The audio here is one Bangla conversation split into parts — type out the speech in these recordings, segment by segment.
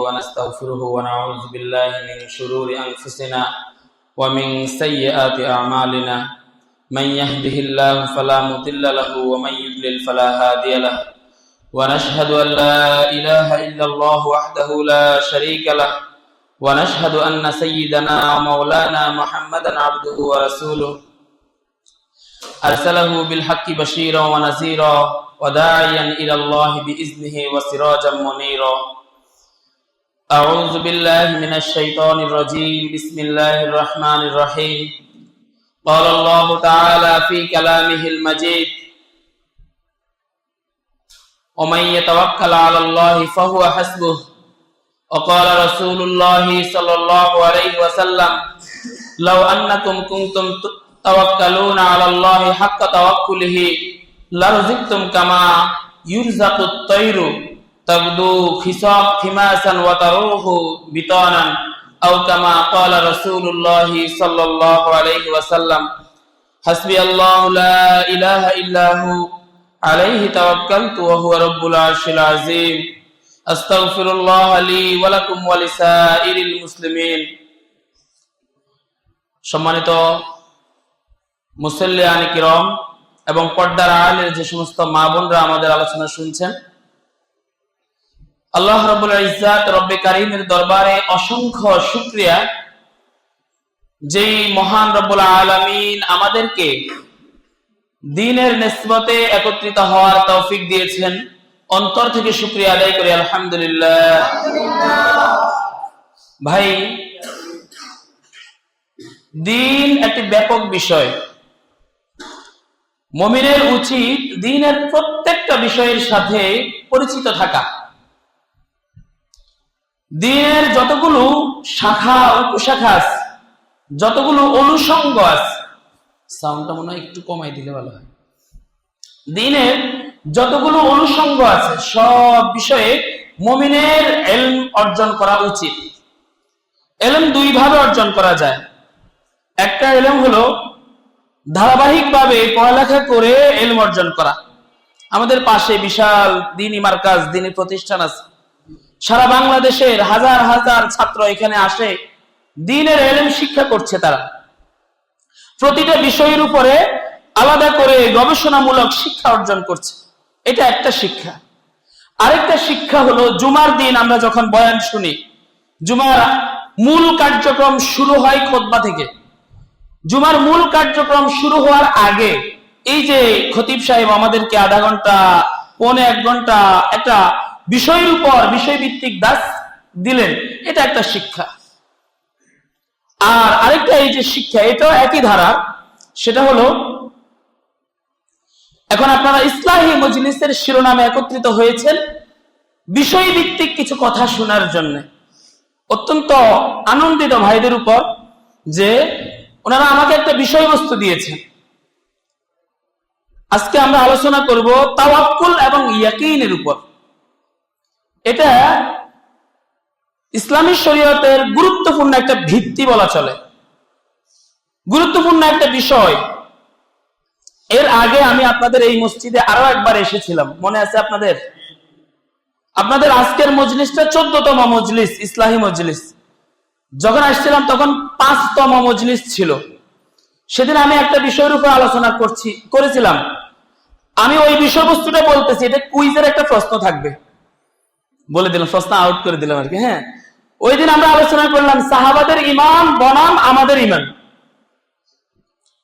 ونستغفره ونعوذ بالله من شرور أنفسنا ومن سيئات أعمالنا من يهده الله فلا مضل له ومن يضلل فلا هادي له ونشهد أن لا إله إلا الله وحده لا شريك له ونشهد أن سيدنا ومولانا محمدا عبده ورسوله أرسله بالحق بشيرا ونذيرا وداعيا إلى الله بإذنه وسراجا منيرا أعوذ بالله من الشيطان الرجيم بسم الله الرحمن الرحيم قال الله تعالى في كلامه المجيد ومن يتوكل على الله فهو حسبه وقال رسول الله صلى الله عليه وسلم لو أنكم كنتم توكلون على الله حق توكله لرزقتم كما يرزق الطير تغدو خماسا وتروح بطانا أو كما قال رسول الله صلى الله عليه وسلم حسبي الله لا إله إلا هو عليه توكلت وهو رب العرش العظيم أستغفر الله لي ولكم ولسائر المسلمين সম্মানিত মুসল্লিয়ান কিরাম এবং পর্দার আড়ালের যে সমস্ত মা বোনরা আমাদের আলোচনা শুনছেন, আল্লাহ রাব্বুল ইজ্জাত রব্বে কারীমের দরবারে অসংখ্য শুকরিয়া, যেই মহান রব্বুল আলামিন আমাদেরকে দ্বীনের নিসবতে একত্রিত হওয়ার তৌফিক দিয়েছেন। অন্তর থেকে শুকরিয়া আদায় করি আলহামদুলিল্লাহ। ভাই, দ্বীন একটি ব্যাপক বিষয়। মুমিনের উচিত দ্বীনের প্রত্যেকটা বিষয়ের সাথে পরিচিত থাকা। দ্বীনের যতগুলো শাখা উপশাখা আছে, যতগুলো অনুষঙ্গ আছে, সাউন্ডটা মনে হয় একটু কমাই দিলে ভালো হয়। দ্বীনের যতগুলো অনুষঙ্গ আছে সব বিষয়ে মুমিনের ইলম অর্জন করা উচিত। ইলম দুই ভাবে অর্জন করা যায়। একটা ইলম হলো ধারাবাহিকভাবে পড়ালেখা করে ইলম অর্জন করা। আমাদের পাশে বিশাল দ্বীনি মার্কাজ, দ্বীনি প্রতিষ্ঠান আছে। সারা বাংলাদেশের হাজার হাজার ছাত্র এখানে আসে, দ্বীনের ইলম শিক্ষা করছে। তারা প্রতিটা বিষয়ের উপরে আলাদা করে গবেষণামূলক শিক্ষা অর্জন করছে। এটা একটা শিক্ষা। আরেকটা শিক্ষা হলো জুমার দিন আমরা যখন বয়ান শুনি, জুমার মূল কার্যক্রম শুরু হয় খুতবা থেকে। জুমার মূল কার্যক্রম শুরু হওয়ার আগে এই যে খতিব সাহেব আমাদেরকে আধা ঘন্টা, পৌনে এক ঘন্টা একটা বিষয়ের উপর বিষয়ভিত্তিক দাস দিলেন, এটা একটা শিক্ষা। আর আরেকটা এই যে শিক্ষা, এটাও একই ধারা। সেটা হলো এখন আপনারা ইসলাহি মজলিসের শিরোনামে একত্রিত হয়েছেন বিষয়ভিত্তিক কিছু কথা শোনার জন্য। অত্যন্ত আনন্দিত ভাইদের উপর যে ওনারা আমাকে একটা বিষয়বস্তু দিয়েছেন। আজকে আমরা আলোচনা করব তাওয়াক্কুল এবং ইয়াকিনের উপর। এটা ইসলামী শরীয়তের গুরুত্বপূর্ণ একটা ভিত্তি বলা চলে, গুরুত্বপূর্ণ একটা বিষয়। এর আগে আমি আপনাদের এই মসজিদে আরো একবার এসেছিলাম, মনে আছে আপনাদের? আপনাদের আজকের মজলিসটা 14তম মজলিস, ইসলাহি মজলিস। যখন আসছিলাম তখন 5তম মজলিস ছিল। সেদিন আমি একটা বিষয়ের উপর আলোচনা করেছিলাম। আমি ওই বিষয়বস্তুটা বলতেছি, এটা কুইজের একটা প্রশ্ন থাকবে, বলে দিলাম, প্রশ্ন আউট করে দিলাম আর কি। হ্যাঁ, ওই দিন আমরা আলোচনা করলাম সাহাবাদের ঈমান বনাম আমাদের ঈমান।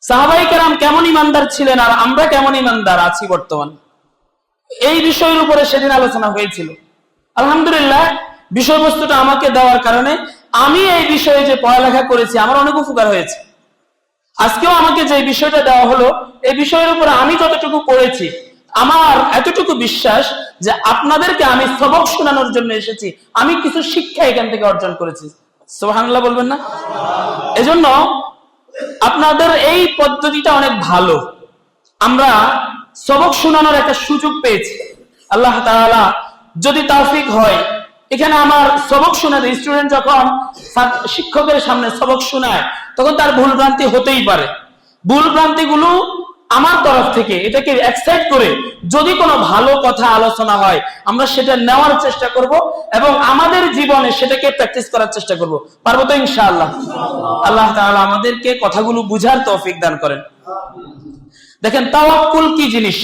সাহাবায়ে কেরাম কেমন ঈমানদার ছিলেন আর আমরা কেমন ঈমানদার আছি বর্তমান, এই বিষয়ের উপরে সেদিন আলোচনা হয়েছিল। আলহামদুলিল্লাহ, বিষয়বস্তুটা আমাকে দেওয়ার কারণে আমি এই বিষয়ে যে পড়ালেখা করেছি আমার অনেক উপকার হয়েছে। আজকেও আমাকে যে বিষয়টা দেওয়া হলো, এই বিষয়ের উপরে আমি যতটুকু পড়েছি, আমার এতটুকু বিশ্বাস যে আপনাদেরকে আমি সবক শোনানোর জন্য এসেছি, আমি কিছু শিক্ষা এখান থেকে অর্জন করেছি। সুবহানাল্লাহ বলবেন না? এজন্য আপনাদের এই পদ্ধতিটা অনেক ভালো। আমরা সবক শোনানোর একটা সুযোগ পেয়েছি। আল্লাহ তাআলা যদি তৌফিক হয়, এখানে আমার সবক শোনাতে স্টুডেন্ট যখন শিক্ষকের সামনে সবক শোনায় তখন তার ভুল ভ্রান্তি হতেই পারে। ভুল ভ্রান্তিগুলো আমার তরফ থেকে এটাকে অ্যাকসেপ্ট করে যদি কোনো ভালো কথা আলোচনা হয় আমরা সেটা নেওয়ার চেষ্টা করব এবং আমাদের জীবনে সেটাকে প্র্যাকটিস করার চেষ্টা করব। পারবো তো ইনশাআল্লাহ? আল্লাহ তাআলা আমাদেরকে কথাগুলো বুঝার তৌফিক দান করেন। দেখেন তাওয়াক্কুল কি জিনিস?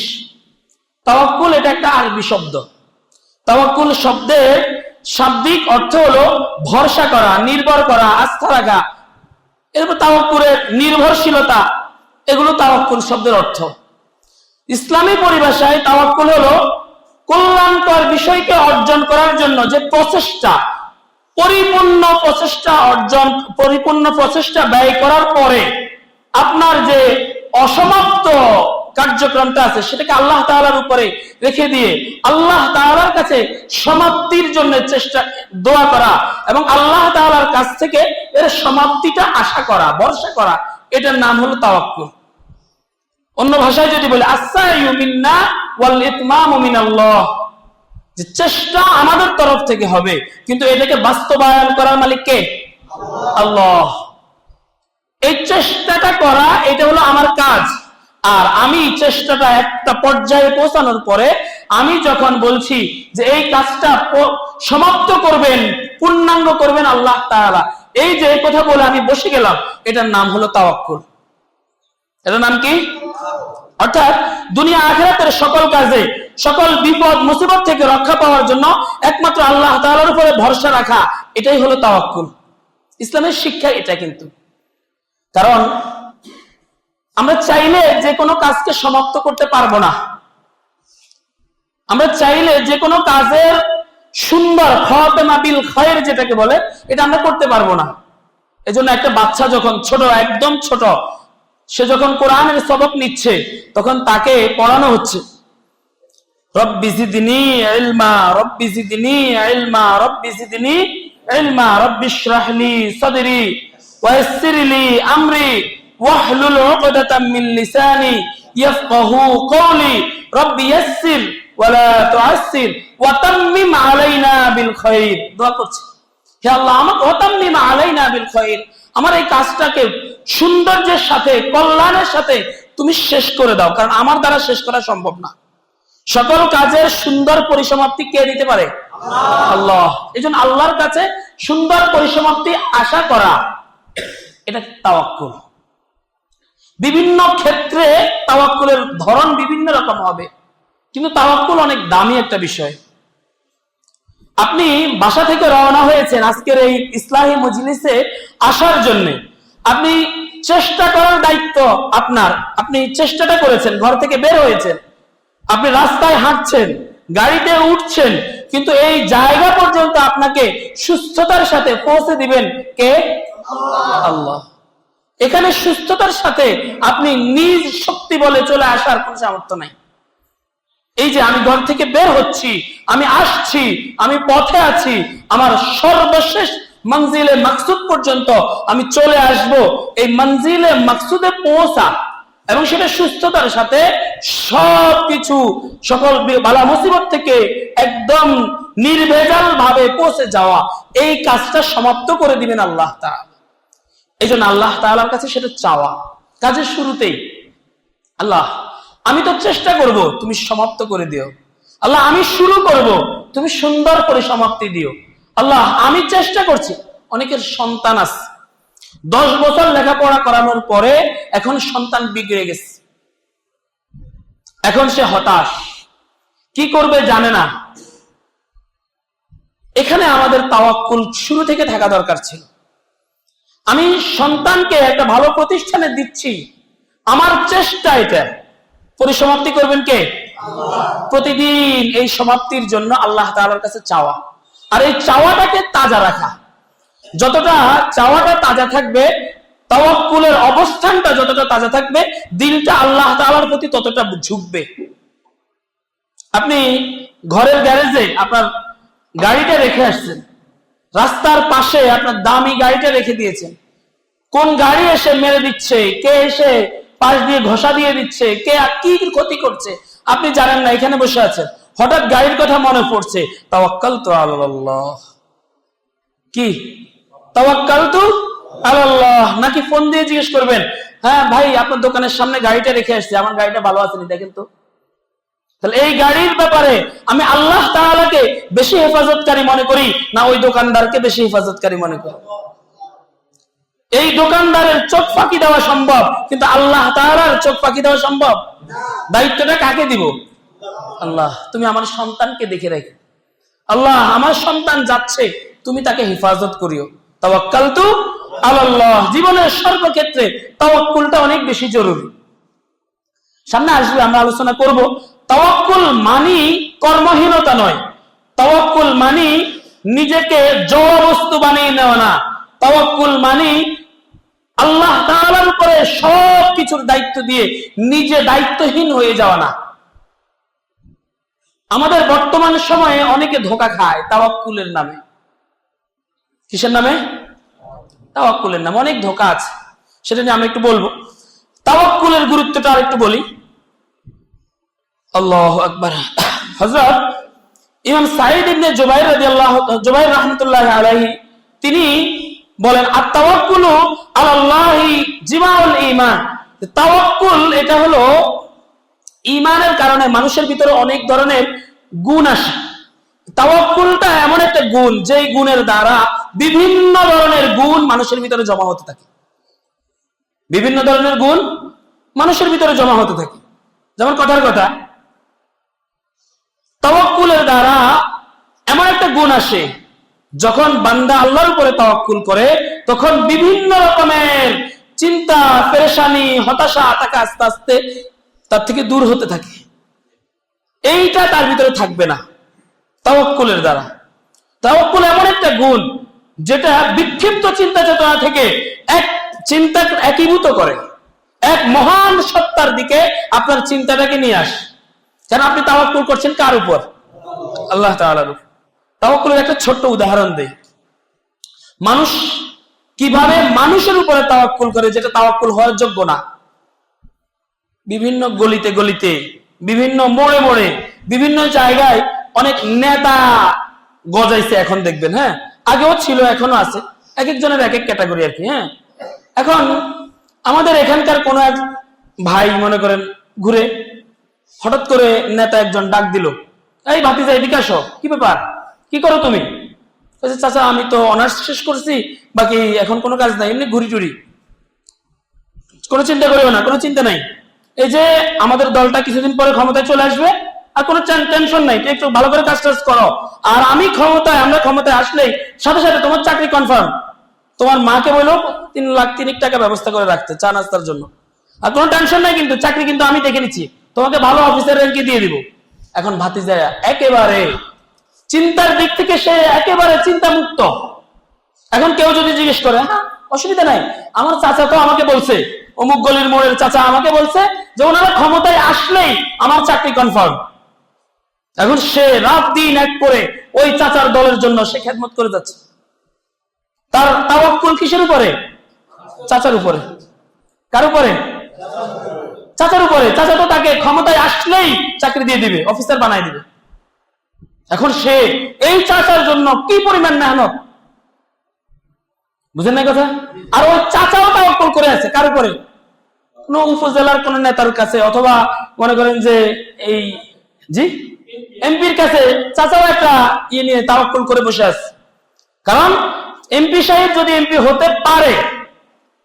তাওয়াক্কুল এটা একটা আরবি শব্দ। তাওয়াক্কুল শব্দের শাব্দিক অর্থ হলো ভরসা করা, নির্ভর করা, আস্থা রাখা। এরপর তাওয়াক্কুলের নির্ভরশীলতা, এগুলো তাওয়াক্কুল শব্দের অর্থ। ইসলামী পরিভাষায় তাওয়াক্কুল হলো কল্যাণকর বিষয়কে অর্জন করার জন্য যে প্রচেষ্টা, পরিপূর্ণ প্রচেষ্টা ব্যয় করার পরে আপনার যে অসমাপ্ত কার্যক্রমটা আছে সেটাকে আল্লাহ তাআলার উপরে রেখে দিয়ে আল্লাহ তাআলার কাছে সমাপ্তির জন্য দোয়া করা এবং আল্লাহ তাআলার কাছ থেকে এর সমাপ্তিটা আশা করা, ভরসা করা, এটার নাম হলো তাওয়াক্কুল। অন্য ভাষায় যদি বলে আস-সা'য়ু মিন্না ওয়াল ইতমামু মিনাল্লাহ, যে চেষ্টা আমাদের তরফ থেকে হবে কিন্তু এটাকে বাস্তবায়ন করার মালিক কে? আল্লাহ। এই চেষ্টাটা করা এটা হলো আমার কাজ, আর আমি চেষ্টাটা একটা পর্যায়ে পৌঁছানোর পরে আমি যখন বলছি যে এই কাজটা সমাপ্ত করবেন, পূর্ণাঙ্গ করবেন আল্লাহ তাআলা, এই যে কথা বলে আমি বসে গেলাম, এটার নাম হলো তাওয়াক্কুল। এটার নাম কি? অর্থাৎ দুনিয়া আখিরাতের সকল কাজে, সকল বিপদ মুসিবত থেকে রক্ষা পাওয়ার জন্য একমাত্র আল্লাহ তাআলার উপরে ভরসা রাখা, এটাই হলো তাওয়াক্কুল। ইসলামের শিক্ষা এটা। কিন্তু কারণ আমরা চাইলে যে কোনো কাজকে সমাপ্ত করতে পারবো না, আমরা চাইলে যে কোনো কাজের সুন্দর খাতেমা বিল খায়র যেটাকে বলে, এটা আমরা করতে পারবো না। এজন্য একটা বাচ্চা যখন ছোট, একদম ছোট, সে যখন কোরআনের সবক নিচ্ছে তখন তাকে পড়ানো হচ্ছে রব্বি জিদনি ইলমা, রব্বি জিদনি ইলমা, রব্বি জিদনি ইলমা, রব্বি ইশরাহ লি সাদরি ওয়া ইয়াসসির লি আমরি ওয়াহলুল উকদাতাম মিন লিসানি ইয়াফকাহু কওলি রব্বি ইয়াসসির ওয়া লা তুআসসির ওয়া তাম্মিম আলাইনা বিল খায়র। দোয়া করছে, হে আল্লাহ আমাকে ওয়া তাম্মিম আলাইনা বিল খায়র, আমার এই কাজটাকে সৌন্দর্যের সাথে, কল্যাণের সাথে তুমি শেষ করে দাও, কারণ আমার দ্বারা শেষ করা সম্ভব না। সকল কাজের সুন্দর পরিসমাপ্তি কে দিতে পারে? আল্লাহ। এজন্য আল্লাহর কাছে সুন্দর পরিসমাপ্তি আশা করা, এটা তাওয়াক্কুল। বিভিন্ন ক্ষেত্রে তাওয়াক্কুলের ধরন বিভিন্ন রকম হবে, কিন্তু তাওয়াক্কুল অনেক দামি একটা বিষয়। আপনি বাসা থেকে রওনা হয়েছেন আজকের এই ইসলাহি মজলিসে আসার জন্য, আপনি চেষ্টা করার দায়িত্ব আপনার। আপনি চেষ্টাটা করেছেন, ঘর থেকে বের হয়েছেন, আপনি রাস্তায় হাঁটছেন, গাড়িতে উঠছেন, কিন্তু এই জায়গা পর্যন্ত আপনাকে সুস্থতার সাথে পৌঁছে দিবেন কে? আল্লাহ। এখানে সুস্থতার সাথে আপনি নিজ শক্তি বলে চলে আসার কোন সামর্থ্য নাই। এই যে আমি ঘর থেকে বের হচ্ছি, আমি আসছি, আমি পথে আছি, আমার সর্বশেষ মঞ্জিলে মাকসুদ পর্যন্ত আমি চলে আসব, এই মঞ্জিলে মাকসুদে পৌঁছা এবং সেটা সুস্থতার সাথে সবকিছু, সকল বালা মুসিবত থেকে একদম নির্ভেজাল ভাবে পৌঁছে যাওয়া, এই কাজটা সমাপ্ত করে দিবেন আল্লাহ তাআলা। এই জন্য আল্লাহ তাআলার কাছে সেটা চাওয়া কাজের শুরুতেই, আল্লাহ আমি তো চেষ্টা করব, তুমি সমাপ্ত করে দিও। আল্লাহ আমি শুরু করব, তুমি সুন্দর করে সমাপ্তি দিও। আল্লাহ আমি চেষ্টা করছি। অনেকের সন্তান আছে, 10 বছর লেখাপড়া করানোর পরে এখন সন্তান বিগড়ে গেছে, এখন সে হতাশ, কি করবে জানে না। এখানে আমাদের তাওয়াক্কুল শুরু থেকে থাকা দরকার ছিল। আমি সন্তানকে একটা ভালো প্রতিষ্ঠানে দিচ্ছি, আমার চেষ্টা এটা, পরিসমাপ্তি করবেন কে? আল্লাহ। প্রতিদিন এই সমাপ্তির জন্য আল্লাহ তাআলার কাছে চাওয়া, আর এই চাওয়াটাকে তাজা রাখা। যতটা চাওয়াটা তাজা থাকবে, তাওয়াক্কুলের অবস্থানটা যতটা তাজা থাকবে, দিলটা আল্লাহ তাআলার প্রতি ততটা ঝুঁকবে। আপনি ঘরের গ্যারেজে আপনার গাড়িটা রেখে আসছেন, রাস্তার পাশে আপনার দামি গাড়িটা রেখে দিয়েছেন, কোন গাড়ি এসে মেরে দিচ্ছে, কে এসে পাশ দিয়ে ঘষা দিয়ে দিচ্ছে, কে কি ক্ষতি করছে আপনি জানেন না, এখানে বসে আছেন, হঠাৎ গাড়ির কথা মনে পড়ছে, তাওয়াক্কালতু আলাল্লাহ। কি তাওয়াক্কালতু আলাল্লাহ? নাকি ফোন দিয়ে জিজ্ঞেস করবেন, হ্যাঁ ভাই, আপনার দোকানের সামনে গাড়িটা রেখে আসছি, আমার গাড়িটা ভালো আছে নি দেখেন তো। তাহলে এই গাড়ির ব্যাপারে আমি আল্লাহ তাআলাকে বেশি হেফাজতকারী মনে করি না ওই দোকানদারকে বেশি হেফাজতকারী মনে করি? এই দোকানদারের চোখ ফাঁকি দেওয়া সম্ভব, কিন্তু আল্লাহ তাআলার চোখ ফাঁকি দেওয়া সম্ভব? দায়িত্বটা কাকে দিব? আল্লাহ, তুমি আমার সন্তানকে দেখে রাখো। আল্লাহ, আমার সন্তান যাচ্ছে, তুমি তাকে হেফাজত করিও। তাওয়াক্কালতু আলাল্লাহ, জীবনের সর্বক্ষেত্রে তাওয়াক্কুলটা অনেক বেশি জরুরি। সামনে আসবে, আমরা আলোচনা করব। তাওয়াক্কুল মানি কর্মহীনতা নয়, তাওয়াক্কুল মানি নিজেকে জড় বস্তু বানিয়ে নেওয়া না, তাওয়াক্কুল মানি আল্লাহ তাআলার উপরে সব কিছুর দায়িত্ব দিয়ে নিজে দায়িত্বহীন হয়ে যাওয়া না। আমাদের বর্তমান সময়ে অনেকে ধোঁকা খায় তাওয়াক্কুলের নামে। কিসের নামে? তাওয়াক্কুলের নামে অনেক ধোঁকা আছে, সেটা নিয়ে আমি একটু বলবো। তাওয়াক্কুলের গুরুত্বটা আর একটু বলি। আল্লাহু আকবার। হযরত ইমাম সাঈদ ইবনে জুবাইর রাহমাতুল্লাহি আলাইহি তিনি বলেন, আত-তাওয়াক্কুলু আলাল্লাহি জিমাউল ঈমান। তাওয়াক্কুল এটা হলো ঈমানের কারণে মানুষের ভিতরে অনেক ধরনের গুণ আসে। তাওয়াক্কুলটা এমন একটা গুণ, যেই গুণের দ্বারা বিভিন্ন ধরনের গুণ মানুষের ভিতরে জমা হতে থাকে। বিভিন্ন ধরনের গুণ মানুষের ভিতরে জমা হতে থাকে। যেমন কথার কথা, তাওয়াক্কুলের দ্বারা এমন একটা গুণ আসে, যখন বান্দা আল্লাহর উপরে তাওয়াক্কুল করে তখন বিভিন্ন রকমের চিন্তা, পেরেশানি, হতাশা তাকে আস্তে আস্তে তার থেকে দূর হতে থাকে। এইটা তার ভিতরে থাকবে না তাওয়াক্কুলের দ্বারা। তাওয়াক্কুল এমন একটা গুণ যেটা বিক্ষিপ্ত চিন্তা চেতনা থেকে এক চিন্তা একীভূত করে, এক মহান সত্তার দিকে আপনার চিন্তাটাকে নিয়ে আসে। কেন আপনি তাওয়াক্কুল করছেন কার উপর? আল্লাহ তাআলার উপর। তাওয়াক্কুলের একটা ছোট্ট উদাহরণ দেই। মানুষ কিভাবে মানুষের উপরে তাওয়াক্কুল করে, যেটা তাওয়াক্কুল হওয়ার যোগ্য না। বিভিন্ন গলিতে গলিতে, বিভিন্ন মোড়ে মোড়ে, বিভিন্ন জায়গায় অনেক নেতা গজাইছে এখন দেখবেন। হ্যাঁ, আগেও ছিল, এখনো আছে, এক একজনের এক এক ক্যাটাগরি আর কি। হ্যাঁ, এখন আমাদের এখানকার কোন এক ভাই মনে করেন ঘুরে হঠাৎ করে নেতা একজন ডাক দিল, এই ভাতিজা এদিকে আসো, কি ব্যাপার, কি করো তুমি? চাচা আমি তো অনার্স শেষ করছি, বাকি এখন কোনো কাজ নাই, এমনি ঘুরি টুরি। কোনো চিন্তা করিও না, কোনো চিন্তা নাই, এই যে আমাদের দলটা কিছুদিন পরে ক্ষমতায় চলে আসবে, আর কোনো টেনশন নাই, একটু ভালো করে কাজ টাজ করো। আর আমরা ক্ষমতায় আসলেই সাথে সাথে তোমার চাকরি কনফার্ম। তোমার মাকে বলো 3 লাখ টাকা ব্যবস্থা করে রাখতে, চা নাস্তার জন্য। আর কোনো টেনশন নাই, কিন্তু চাকরি কিন্তু আমি দেখে নিচ্ছি, তোমাকে ভালো অফিসার র্যাঙ্কে দিয়ে দিব। এখন ভাতিজা একেবারে চিন্তার দিক থেকে সে একেবারে চিন্তা মুক্ত। এখন কেউ যদি জিজ্ঞেস করে, হ্যাঁ অসুবিধা নাই, আমার চাচা তো আমাকে বলছে, অমুক গলির মোড়ের চাচা আমাকে বলছে যে ওনারা ক্ষমতায় আসলেই আমার চাকরি কনফার্ম। এখন সে রাত দিন এক করে ওই চাচার দলের জন্য সে খেদমত করে যাচ্ছে। তার তাওয়াক্কুল কিসের উপরে? চাচার উপরে। কার উপরে? চাচার উপরে। চাচা তো তাকে ক্ষমতায় আসলেই চাকরি দিয়ে দিবে, অফিসার বানায় দিবে। এখন সে এই চাচার জন্য কি পরিমাণ মেহনত, বুঝেন না কথা? আর ওই চাচাও তাওয়াক্কুল করে আছে কার উপরে? কোন উপজেলার কোন নেতার কাছে, অথবা মনে করেন যে এই এমপির কাছে চাচাও একটা ইয়ে নিয়ে তাওয়াক্কুল করে বসে আছে। কারণ এমপি সাহেব যদি এমপি হতে পারে,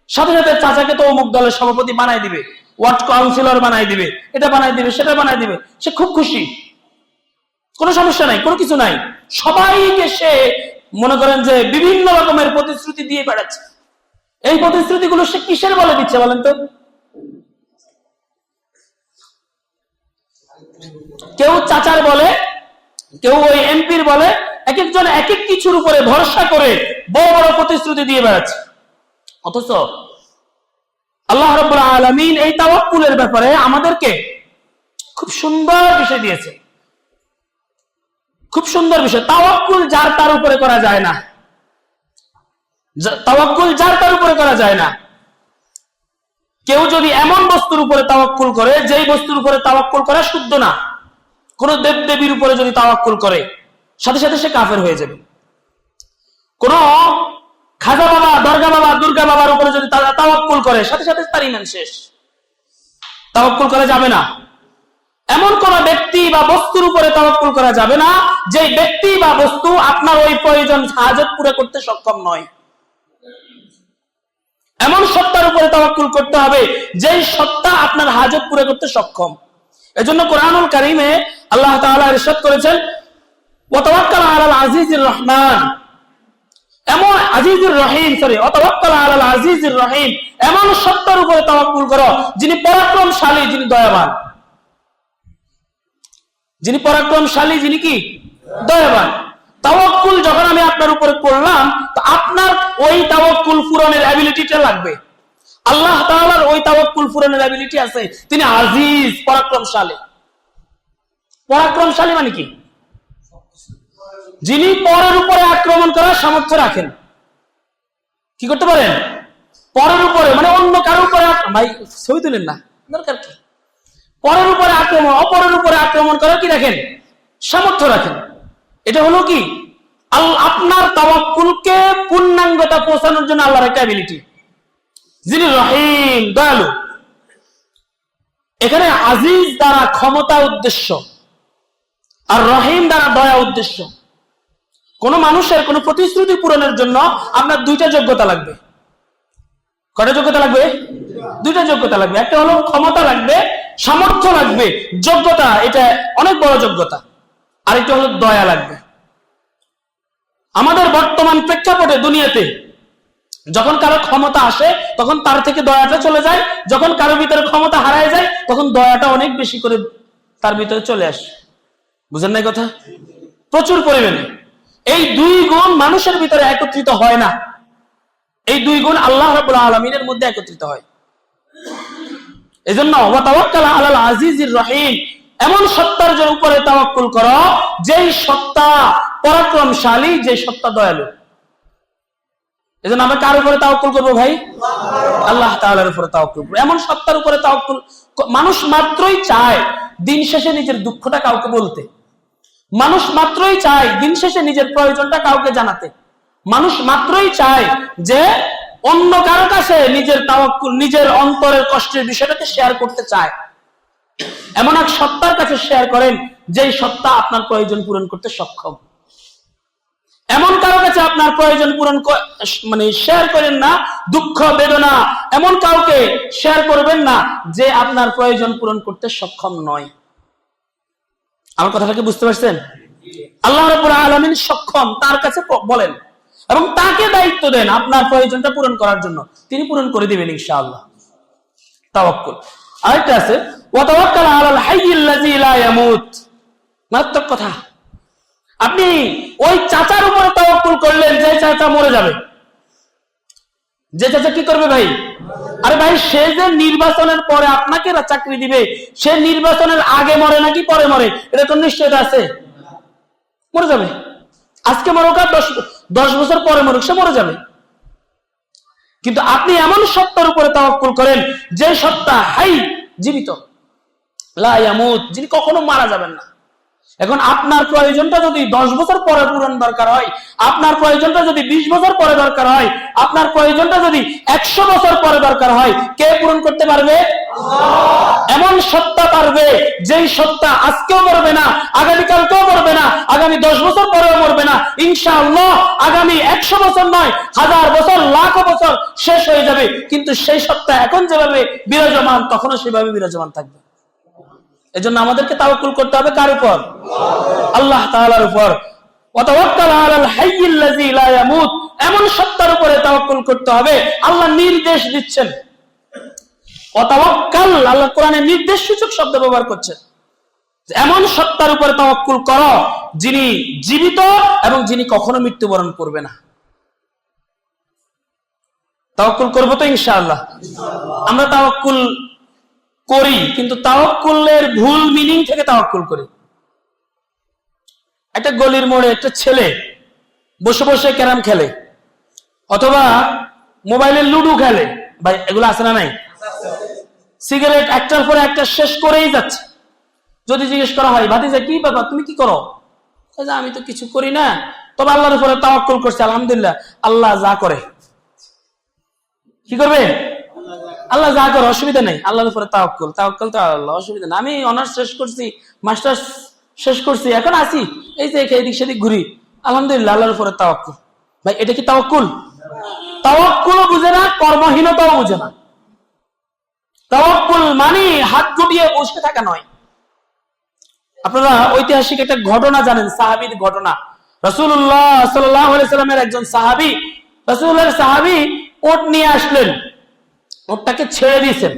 সাথে সাথে চাচাকে তো অমুক দলের সভাপতি বানাই দিবে, ওয়ার্ড কাউন্সিলর বানাই দিবে, এটা বানাই দিবে, সেটা বানাই দিবে। সে খুব খুশি, কোনো সমস্যা নাই, কোনো কিছু নাই। সবাইকে সে মনে করেন যে বিভিন্ন রকমের প্রতিশ্রুতি দিয়ে বেড়াচ্ছে। এই প্রতিশ্রুতিগুলো সে কিসের বলে দিচ্ছে বলেন তো? কেউ চাচার বলে, কেউ ওই এমপির বলে, এক একজন এক এক কিছুর উপরে ভরসা করে বড় বড় প্রতিশ্রুতি দিয়ে বেড়াচ্ছে। অথচ আল্লাহ রাব্বুল আলামিন এই তাওয়াক্কুলের ব্যাপারে আমাদেরকে খুব সুন্দর বিষয় দিয়েছে, খুব সুন্দর বিষয়। তাওয়াক্কুল যার তার উপরে করা যায় না, তাওয়াক্কুল যার তার উপরে করা যায় না। কেউ যদি এমন বস্তুর উপরে তাওয়াক্কুল করে, যেই বস্তুর উপরে তাওয়াক্কুল করা শুদ্ধ না, কোন দেব দেবীর উপরে যদি তাওয়াক্কুল করে, সাথে সাথে সে কাফের হয়ে যাবে। কোন খাজা বাবা, দরগা বাবা, দুর্গা বাবার উপরে যদি তারা তাওয়াক্কুল তাওয়াক্কুল করে, সাথে সাথে তার ঈমান শেষ। তাওয়াক্কুল করা যাবে না। এমন কোন ব্যক্তি বা বস্তুর উপরে তাওয়াক্কুল করা যাবে না যে ব্যক্তি বা বস্তু আপনার ওই প্রয়োজন হাজত পুরো করতে সক্ষম নয়। এমন সত্তার উপরে তাওয়াক্কুল করতে হবে যেই সত্তা আপনার হাজত পুরো করতে সক্ষম। এজন্য কোরআনুল কারীমে আল্লাহ তাআলা ইরশাদ করেছেন, ওয়া তাওয়াক্কাল আলাল আজিজির রহমান, এমন আজিজুর রহিম, ওয়া তাওয়াক্কাল আলাল আজিজির রহিম, এমন সত্তার উপরে তাওয়াক্কুল করো যিনি পরাক্রমশালী, যিনি দয়াবান। যিনি পরাক্রমশালী, যিনি কি দয়াবান। তাওয়াক্কুল যখন আমি আপনার উপরে করলাম, তো আপনার ওই তাওয়াক্কুল পূরণের অ্যাবিলিটিটা লাগবে। আল্লাহ তাআলার ওই তাওয়াক্কুল পূরণের অ্যাবিলিটি আছে, তিনি আজিজ, পরাক্রমশালী। পরাক্রমশালী মানে কি? যিনি পরের উপরে আক্রমণ করার সামর্থ্য রাখেন। কি করতে পারেন? পরের উপরে, মানে অন্য কারোর উপরে। ভাই ছবি তুলেন না, দরকার কি? পরের উপরে আক্রমণ, অপরের উপরে আক্রমণ করার কি রাখেন? সামর্থ্য রাখেন। এটা হলো কি আপনার তাওয়াক্কুলকে পূর্ণাঙ্গতা পৌঁছানোর জন্য আল্লাহর একটা অ্যাবিলিটি। যিনি রহিম, দয়ালু। এখানে আজিজ দ্বারা ক্ষমতা উদ্দেশ্য, আর রহিম দ্বারা দয়া উদ্দেশ্য। কোন মানুষের কোন প্রতিশ্রুতি পূরণের জন্য আপনার দুইটা যোগ্যতা লাগবে। কয়টা যোগ্যতা লাগবে? দুইটা যোগ্যতা লাগবে। একটা হলো ক্ষমতা লাগবে, সামর্থ্য লাগবে, যোগ্যতা, এটা অনেক বড় যোগ্যতা। আরেকটা হলো দয়া লাগবে। আমাদের বর্তমান প্রেক্ষাপটে দুনিয়াতে যখন কারো ক্ষমতা আসে তখন তার থেকে দয়াটা চলে যায়, যখন কারো ভিতরে ক্ষমতা হারায় যায় তখন দয়াটা অনেক বেশি করে তার ভিতরে চলে আসে। বুঝেন না কথা? প্রচুর পরিমাণে এই দুই গুণ মানুষের ভিতরে একত্রিত হয় না। এই দুই গুণ আল্লাহ রাব্বুল আলামিনের মধ্যে একত্রিত হয়। এজন্য ওয়া তাওয়াক্কাল আলাল আজিজির রহিম, এমন সত্তার উপরে তাওয়াক্কুল করো যেই সত্তা পরাক্রমশালী, যে সত্তা দয়ালু। এজন্য আমরা কার উপরে তাওয়াক্কুল করব ভাই? আল্লাহ তাআলার উপরে তাওয়াক্কুল করব। এমন সত্তার উপরে তাওয়াক্কুল, মানুষ মাত্রই চায় দিন শেষে নিজের দুঃখটা কাউকে বলতে। মানুষ মাত্রই চায় দিন শেষে নিজের প্রয়োজনটা কাউকে জানাতে। মানুষ মাত্রই চায় যে অন্য কারো কাছে নিজের তাওয়াক্কুল, নিজের অন্তরের কষ্টের বিষয়টাকে শেয়ার করতে চায়। এমন এক সত্তার কাছে শেয়ার করেন যেই সত্তা আপনার প্রয়োজন পূরণ করতে সক্ষম। এমন কারো কাছে আপনার প্রয়োজন পূরণ মানে শেয়ার করেন না, দুঃখ বেদনা এমন কাউকে শেয়ার করবেন না যে আপনার প্রয়োজন পূরণ করতে সক্ষম নয়। আমার কথাটা কি বুঝতে পারছেন? আল্লাহ রাব্বুল আলামিন সক্ষম, তার কাছে বলেন এবং তাকে দায়িত্ব দেন আপনার প্রয়োজনটা পূরণ করার জন্য, তিনি পূরণ করে দিবেন ইনশাআল্লাহ। তাওয়াক্কুল। আরেকটা আছে, ওয়া তাওয়াক্কাল আলাল হাইয়্যিল্লাযী লা ইয়ামুত। মারাত্মক কথা। আপনি ওই চাচার উপরে তাওয়াক্কুল করলেন যে চাচা মরে যাবে। যে চাচা কি করবে ভাই? আরে ভাই, সে যে নির্বাচনের পরে আপনাকে চাকরি দিবে, সে নির্বাচনের আগে মরে নাকি পরে মরে এটা তো নিশ্চয়তা আছে? মরে যাবে। আজকে মরুক আর 10 বছর পরে মরুক, সে মরে যাবে। কিন্তু আপনি এমন সত্তার উপরে তাওয়াক্কুল করেন যে সত্তা হাই, জীবিত, লা ইয়ামুত, যিনি কখনো মারা যাবেন না। এখন আপনার প্রয়োজনটা যদি 10 বছর পরে পূরণ দরকার হয়, আপনার প্রয়োজনটা যদি 20 বছর পরে দরকার হয়, আপনার প্রয়োজনটা যদি 100 বছর পরে দরকার হয়, কে পূরণ করতে পারবে? এমন সত্তা পারবে যেই সত্তা আজকেও মরবে না, আগামীকালকেও মরবে না, আগামী 10 বছর পরেও মরবে না, ইনশাআল্লাহ আগামী 100 বছর নয়, 1000 বছর, লাখ বছর শেষ হয়ে যাবে, কিন্তু সেই সত্তা এখন যেভাবে বিরাজমান তখনও সেভাবে বিরাজমান থাকবে। এজন্য আমাদেরকে তাওয়াক্কুল করতে হবে কার উপর? আল্লাহ তাআলার উপর। ওয়া তাওয়াক্কাল আলাল হাইয়্যিল্লাযী লা ইয়ামুত, এমন সত্তার উপরে তাওয়াক্কুল করতে হবে। আল্লাহ নির্দেশ দিচ্ছেন। ওয়া তাওয়াক্কাল, আল্লাহ কোরআনে নির্দেশ সূচক শব্দ ব্যবহার করছেন। এমন সত্তার উপরে তাওয়াক্কুল করো যিনি জীবিত এবং যিনি কখনো মৃত্যুবরণ করবে না। তাওয়াক্কুল করব তো ইনশাআল্লাহ। আমরা তাওয়াক্কুল করি, কিন্তু তাওয়াক্কুলের ভুল মিনিং থেকে তাওয়াক্কুল করি। একটা গলির মোড়ে একটা ছেলে বসে বসে ক্যারাম খেলে অথবা মোবাইলে লুডো খেলে, ভাই এগুলো আছে না নাই? সিগারেট একটার পরে একটা শেষ করেই যাচ্ছে। যদি জিজ্ঞেস করা হয়, ভাতিজা কি ব্যাপার, তুমি কি করো? আমি তো কিছু করি না, তবে আল্লাহর উপরে তাওয়াক্কুল করছে, আলহামদুলিল্লাহ, আল্লাহ যা করে। কি করবে? আল্লাহ যা করে অসুবিধা নেই, আল্লাহর উপরে তাওয়াক্কুল, তাওয়াক্কুল তো আল্লাহ, অসুবিধা নেই। আমি অনার্স শেষ করছি, মাস্টার্স শেষ করছি, এখন আছি এই যে এদিক সেদিক ঘুরি, আলহামদুলিল্লাহ, আল্লাহর উপরে তাওয়াক্কুল। ভাই এটা কি তাওয়াক্কুল? তাওয়াক্কুলও বুঝে না, কর্মহীনতাও বুঝে না। তাওয়াক্কুল মানে হাত গুটিয়ে বসে থাকা নয়। আপনারা ঐতিহাসিক একটা ঘটনা জানেন, সাহাবীর ঘটনা। রাসূলুল্লাহ সাল্লাল্লাহু আলাইহি সাল্লামের একজন সাহাবী, রাসূলুল্লাহর সাহাবী ওট নিয়ে আসলেন, ওটটাকে ছেড়ে দিয়েছেন,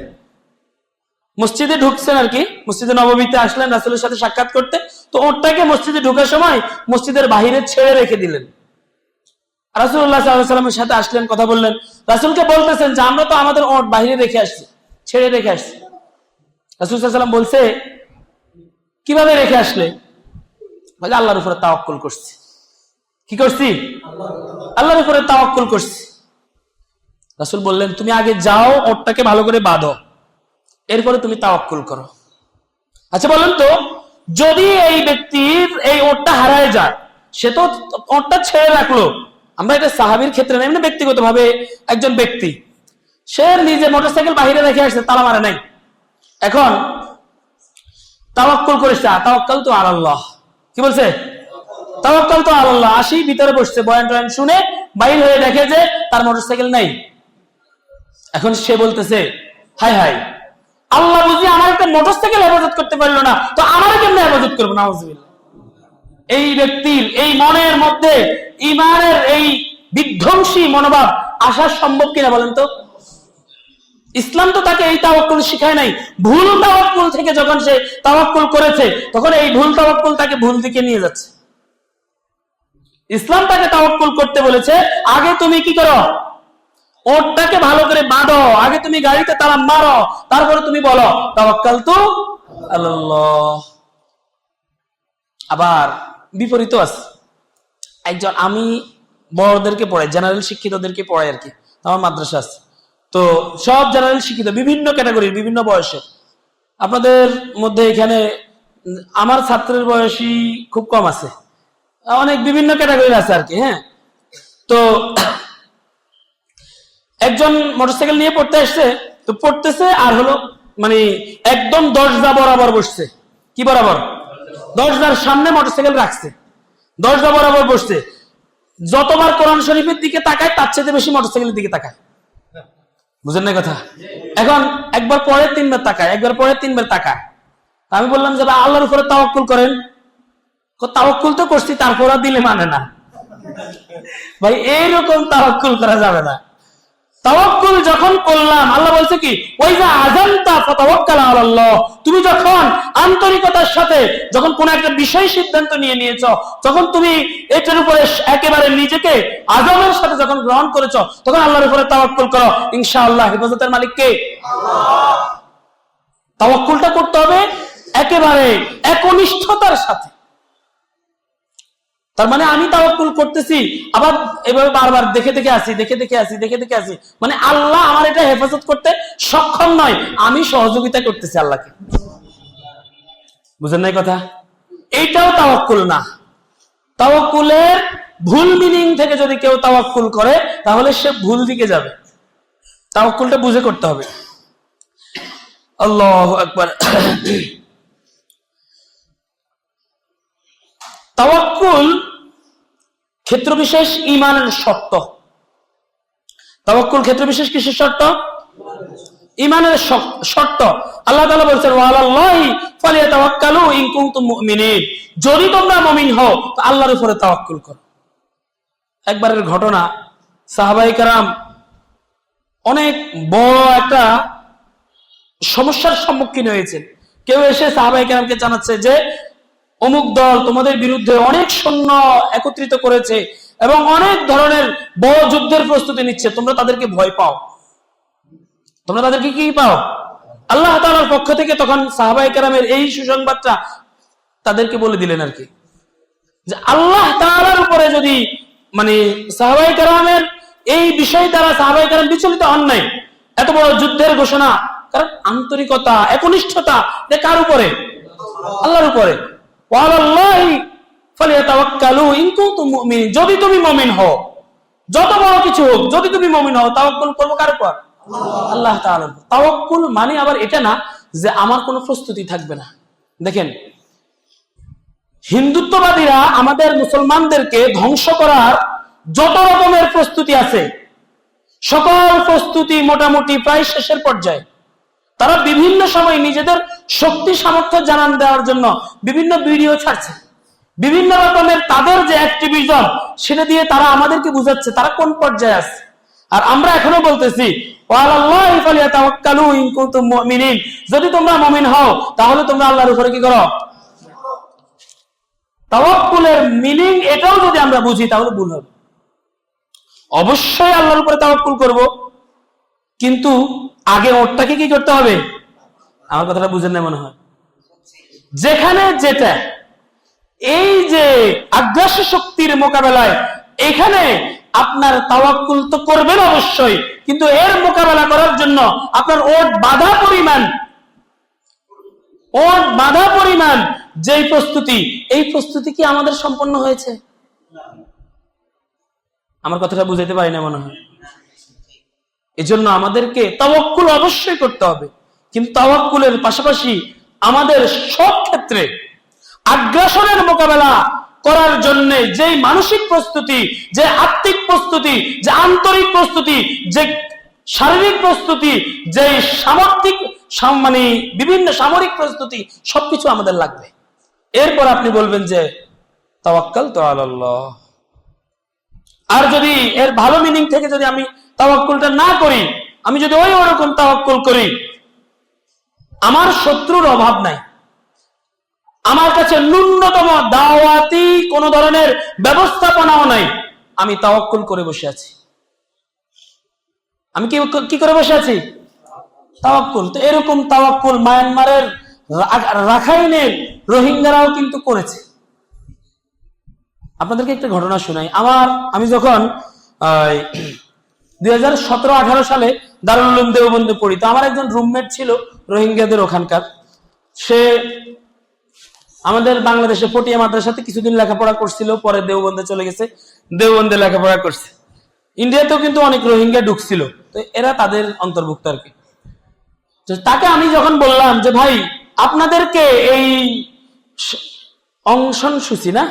মসজিদে ঢুকছেন আর কি, মসজিদে নববীতে আসলেন রাসূলের সাথে সাক্ষাৎ করতে। তো ওটটাকে মসজিদে ঢোকার সময় মসজিদের বাহিরে ছেড়ে রেখে দিলেন। রাসূলুল্লাহ সাল্লাল্লাহু আলাইহি সাল্লামের সাথে আসলেন, কথা বললেন, রাসূলকে বলতেছেন যে আমরা তো আমাদের ওট বাহিরে রেখে আসছি, ছেড়ে রেখে আসছি। রাসূল সাল্লাল্লাহু আলাইহি সাল্লাম বলছে, কিভাবে রেখে আসলে? বলে আল্লাহর উপরে তাওয়াক্কুল করছি। কি করছি? আল্লাহর উপরে তাওয়াক্কুল করছি। রাসূল বললেন, তুমি আগে যাও, ওটটাকে ভালো করে বাঁধো, এরপরে তুমি তাওয়াক্কুল করো। আচ্ছা বলেন তো, যদি এই ব্যক্তির এই ওটটা হারায় যায়, সে তো ওটটা ছেড়ে রাখলো, আমরা এটা সাহাবীর ক্ষেত্রে না, এমনি ব্যক্তিগত ভাবে একজন ব্যক্তি, সে নিজে মোটরসাইকেল বাহিরে রেখে আসছে, তালা মারে নাই, এখন তাওয়াক্কুল করেছে, তাওয়াক্কাল তো আল্লাহ। কি বলছে? তাওয়াক্কাল তো আল্লাহ। আসি ভিতরে বসছে, বয়ান টয়ান শুনে বাইর হয়ে দেখে যে তার মোটরসাইকেল নাই। এখন সে বলতেছে, হাই হাই, আল্লাহ বুঝি আমার একটা মোটরসাইকেল হেফাজত করতে পারলো না, তো আমার কেমনে হেফাজত করবো? নাউযুবিল্লাহ। এই ব্যক্তির এই মনের মধ্যে ঈমানের এই বিধ্বংসী মনোভাব আসা সম্ভব কিনা বলেন তো? ইসলাম তো তাকে এই তাওয়াক্কুল শিখায় নাই। ভুল তাওয়াক্কুল থেকে যখন সে তাওয়াক্কুল করেছে, তখন এই ভুল তাওয়াক্কুল তাকে ভুল দিকে নিয়ে যাচ্ছে। ইসলাম তাকে তাওয়াক্কুল করতে বলেছে, আগে তুমি কি করো? ওটটাকে ভালো করে বাঁধো, আগে তুমি গাড়িতে তালা মারো, তারপরে তুমি বলো তাওয়াক্কালতু আলাল্লাহ। আবার বিপরীত আছে, একজন, আমি বড়দেরকে পড়াই, জেনারেল শিক্ষিতদেরকে পড়াই আর কি, আমার মাদ্রাসা আছে, তো সব জেনারেল শিক্ষিত, বিভিন্ন ক্যাটাগরির, বিভিন্ন বয়সের। আপনাদের মধ্যে এখানে আমার ছাত্রের বয়সী খুব কম আছে, অনেক বিভিন্ন ক্যাটাগরির আছে আর কি। হ্যাঁ, তো একজন মোটরসাইকেল নিয়ে পড়তে আসছে, তো পড়তেছে আর হলো মানে একদম দরজা বরাবর বসছে। কি বরাবর? দরজার সামনে মোটরসাইকেল রাখছে, দরজা বরাবর বসছে। যতবার কোরআন শরীফের দিকে তাকায় তার চেয়ে বেশি মোটরসাইকেলের দিকে তাকায়। বুঝেন না কথা? এখন একবার পরে তিনবার তাকায়, একবার পরে তিনবার তাকায়। আমি বললাম যে আল্লাহর উপরে তাওয়াক্কুল করেন। তাওয়াক্কুল তো করছি, তারপর দিলে মানে না ভাই, এইরকম তাওয়াক্কুল করা যাবে না। তাওয়াক্কুল যখন করলাম, আল্লাহ বলছে কি, ওয়াইজা আযানতা ফাতাওয়াক্কাল আলাল্লাহ, তুমি যখন আন্তরিকতার সাথে যখন কোন একটা বিষয় সিদ্ধান্ত নিয়ে নিয়েছো, যখন তুমি এটার উপরে একেবারে নিজেকে আযামের সাথে যখন গ্রহণ করেছো, তখন আল্লাহর উপরে তাওয়াক্কুল করো, ইনশাআল্লাহ হেফাজতের মালিক কে? আল্লাহ। তাওয়াক্কুলটা করতে হবে একেবারে একনিষ্ঠতার সাথে। তার মানে আমি তাওয়াক্কুল করতেছি, আবার এভাবে বারবার দেখে দেখে আসি, মানে আল্লাহ আমার এটা হেফাজত করতে সক্ষম নয়, আমি সহযোগিতা করতেছি আল্লাহকে। বুঝেন নাই কথা? এইটাও তাওয়াক্কুল না। তাওয়াক্কুলের ভুল মিনিং থেকে যদি কেউ তাওয়াক্কুল করে, তাহলে সে ভুল দিকে যাবে। তাওয়াক্কুলটা বুঝে করতে হবে। আল্লাহু আকবার। তাওয়াক্কুল ক্ষেত্র বিশেষ ঈমানের শর্ত। তাওয়াক্কুল ক্ষেত্র বিশেষ কিসের শর্ত? ঈমানের শর্ত। আল্লাহ তাআলা বলেন, ওয়া আলাল্লাহি ফালিয়াতাওয়াক্কালু ইন কুনতুম মুমিনিন, যদি তোমরা মুমিন হও তো আল্লাহর উপরে তাওয়াক্কুল করো। একবারের ঘটনা, সাহাবায়ে কেরাম অনেক বড় একটা সমস্যার সম্মুখীন হয়েছেন। কেউ এসে সাহাবায়ে কেরামকে জানাচ্ছে যে অমুক দল তোমাদের বিরুদ্ধে অনেক সৈন্য একত্রিত করেছে এবং অনেক ধরনের বড় যুদ্ধের প্রস্তুতি নিচ্ছে, তোমরা তাদেরকে ভয় পাও। তোমরা তাদেরকে কি পাও? আল্লাহ তাআলার পক্ষ থেকে তখন সাহাবায়ে কেরামের এই সুসংবাদটা তাদেরকে বলে দিলেন আর কি, যে আল্লাহ তাআলার উপরে যদি মানে সাহাবায়ে কেরামের এই বিষয় দ্বারা সাহাবায়ে কেরাম বিচলিত হন নাই, এত বড় যুদ্ধের ঘোষণা, কারণ আন্তরিকতা, একনিষ্ঠতা, এটা কার উপরে? আল্লাহর উপরে। যদি তুমি মুমিন হও, যত বড় কিছু হোক, যদি তুমি মুমিন হও, তাওয়াক্কুল করবো কার উপর? আল্লাহ তাআলা। তাওয়াক্কুল মানে আবার এটা না যে আমার কোনো প্রস্তুতি থাকবে না। দেখেন, হিন্দুত্ববাদীরা আমাদের মুসলমানদেরকে ধ্বংস করার যত রকমের প্রস্তুতি আছে, সকল প্রস্তুতি মোটামুটি প্রায় শেষের পর্যায়ে। তারা বিভিন্ন সময় নিজেদের শক্তি সামর্থ্য জানান দেওয়ার জন্য বিভিন্ন ভিডিও ছাড়ছে, বিভিন্ন রকমের তাদের যে অ্যাক্টিভিজম সেটা দিয়ে তারা আমাদেরকে বুঝাচ্ছে তারা কোন পর্যায়ে আছে। আর আমরা এখনো বলতেছি ওয়ালাল্লাহি ফালিয়াতাওয়াক্কালু ইন কুনতুম মুমিনিন, যদি তোমরা মুমিন হও তাহলে তোমরা আল্লাহর উপরে কি করো? তাওয়াক্কুলের মিনিং এটাও যদি আমরা বুঝি তাহলে ভুল হবে। অবশ্যই আল্লাহর উপরে তাওয়াক্কুল করব, কিন্তু আগে ওরটাকে কি করতে হবে? আমার কথাটা বুঝেন না মনে হয়। যেখানে যেটা এই যে আগ্রাসী শক্তির মোকাবেলায়, এখানে আপনার তাওয়াক্কুল তো করবেন অবশ্যই, কিন্তু এর মোকাবেলা করার জন্য আপনার ওট বাধা পরিমাণ যেই প্রস্তুতি, এই প্রস্তুতি কি আমাদের সম্পন্ন হয়েছে? আমার কথাটা বুঝাইতে পারি না মনে হয়। এজন্য আমাদেরকে তাওয়াক্কুল অবশ্যই করতে হবে, কিন্তু তাওয়াক্কুলের পাশাপাশি আমাদের সব ক্ষেত্রে আগ্রাসনের মোকাবেলা করার জন্য যেই মানসিক প্রস্তুতি, যে আত্মিক প্রস্তুতি, যে আন্তরিক প্রস্তুতি, যে শারীরিক প্রস্তুতি, যে মানে বিভিন্ন সামরিক প্রস্তুতি, সবকিছু আমাদের লাগবে। এরপর আপনি বলবেন যে তাওয়াক্কালতু আলাল্লাহ। আর যদি এর ভালো মিনিং থেকে যদি আমি তাওয়াক্কুলটা না করি, আমি যদি ওরকম তাওয়াক্কুল করি, আমার শত্রুর অভাব নাই, আমার কাছে ন্যূনতম দাওয়াতি কোন ধরনের ব্যবস্থাপনাও নাই, আমি তাওয়াক্কুল করে বসে আছি। আমি কি করে বসে আছি? তাওয়াক্কুল। তো এরকম তাওয়াক্কুল মায়ানমারের, রাখাইনের রোহিঙ্গারাও কিন্তু করেছে। আপনাদেরকে একটা ঘটনা শোনাই। আমি যখন 2017-18 সালে দারুল উলুম দেওবন্দে পড়ি, তো আমার একজন রুমমেট ছিল রোহিঙ্গাদের ওখানকার। সে আমাদের বাংলাদেশে পটিয়া মাদ্রাসাতে কিছুদিন লেখাপড়া করছিল, পরে দেওবন্দে চলে গেছে, দেওবন্দে লেখাপড়া করছে। ইন্ডিয়াতেও কিন্তু অনেক রোহিঙ্গা ঢুকছিল, তো এরা তাদের অন্তর্ভুক্ত আর কি। তো তাকে আমি যখন বললাম যে ভাই, আপনাদেরকে এই অনশন সূচি না,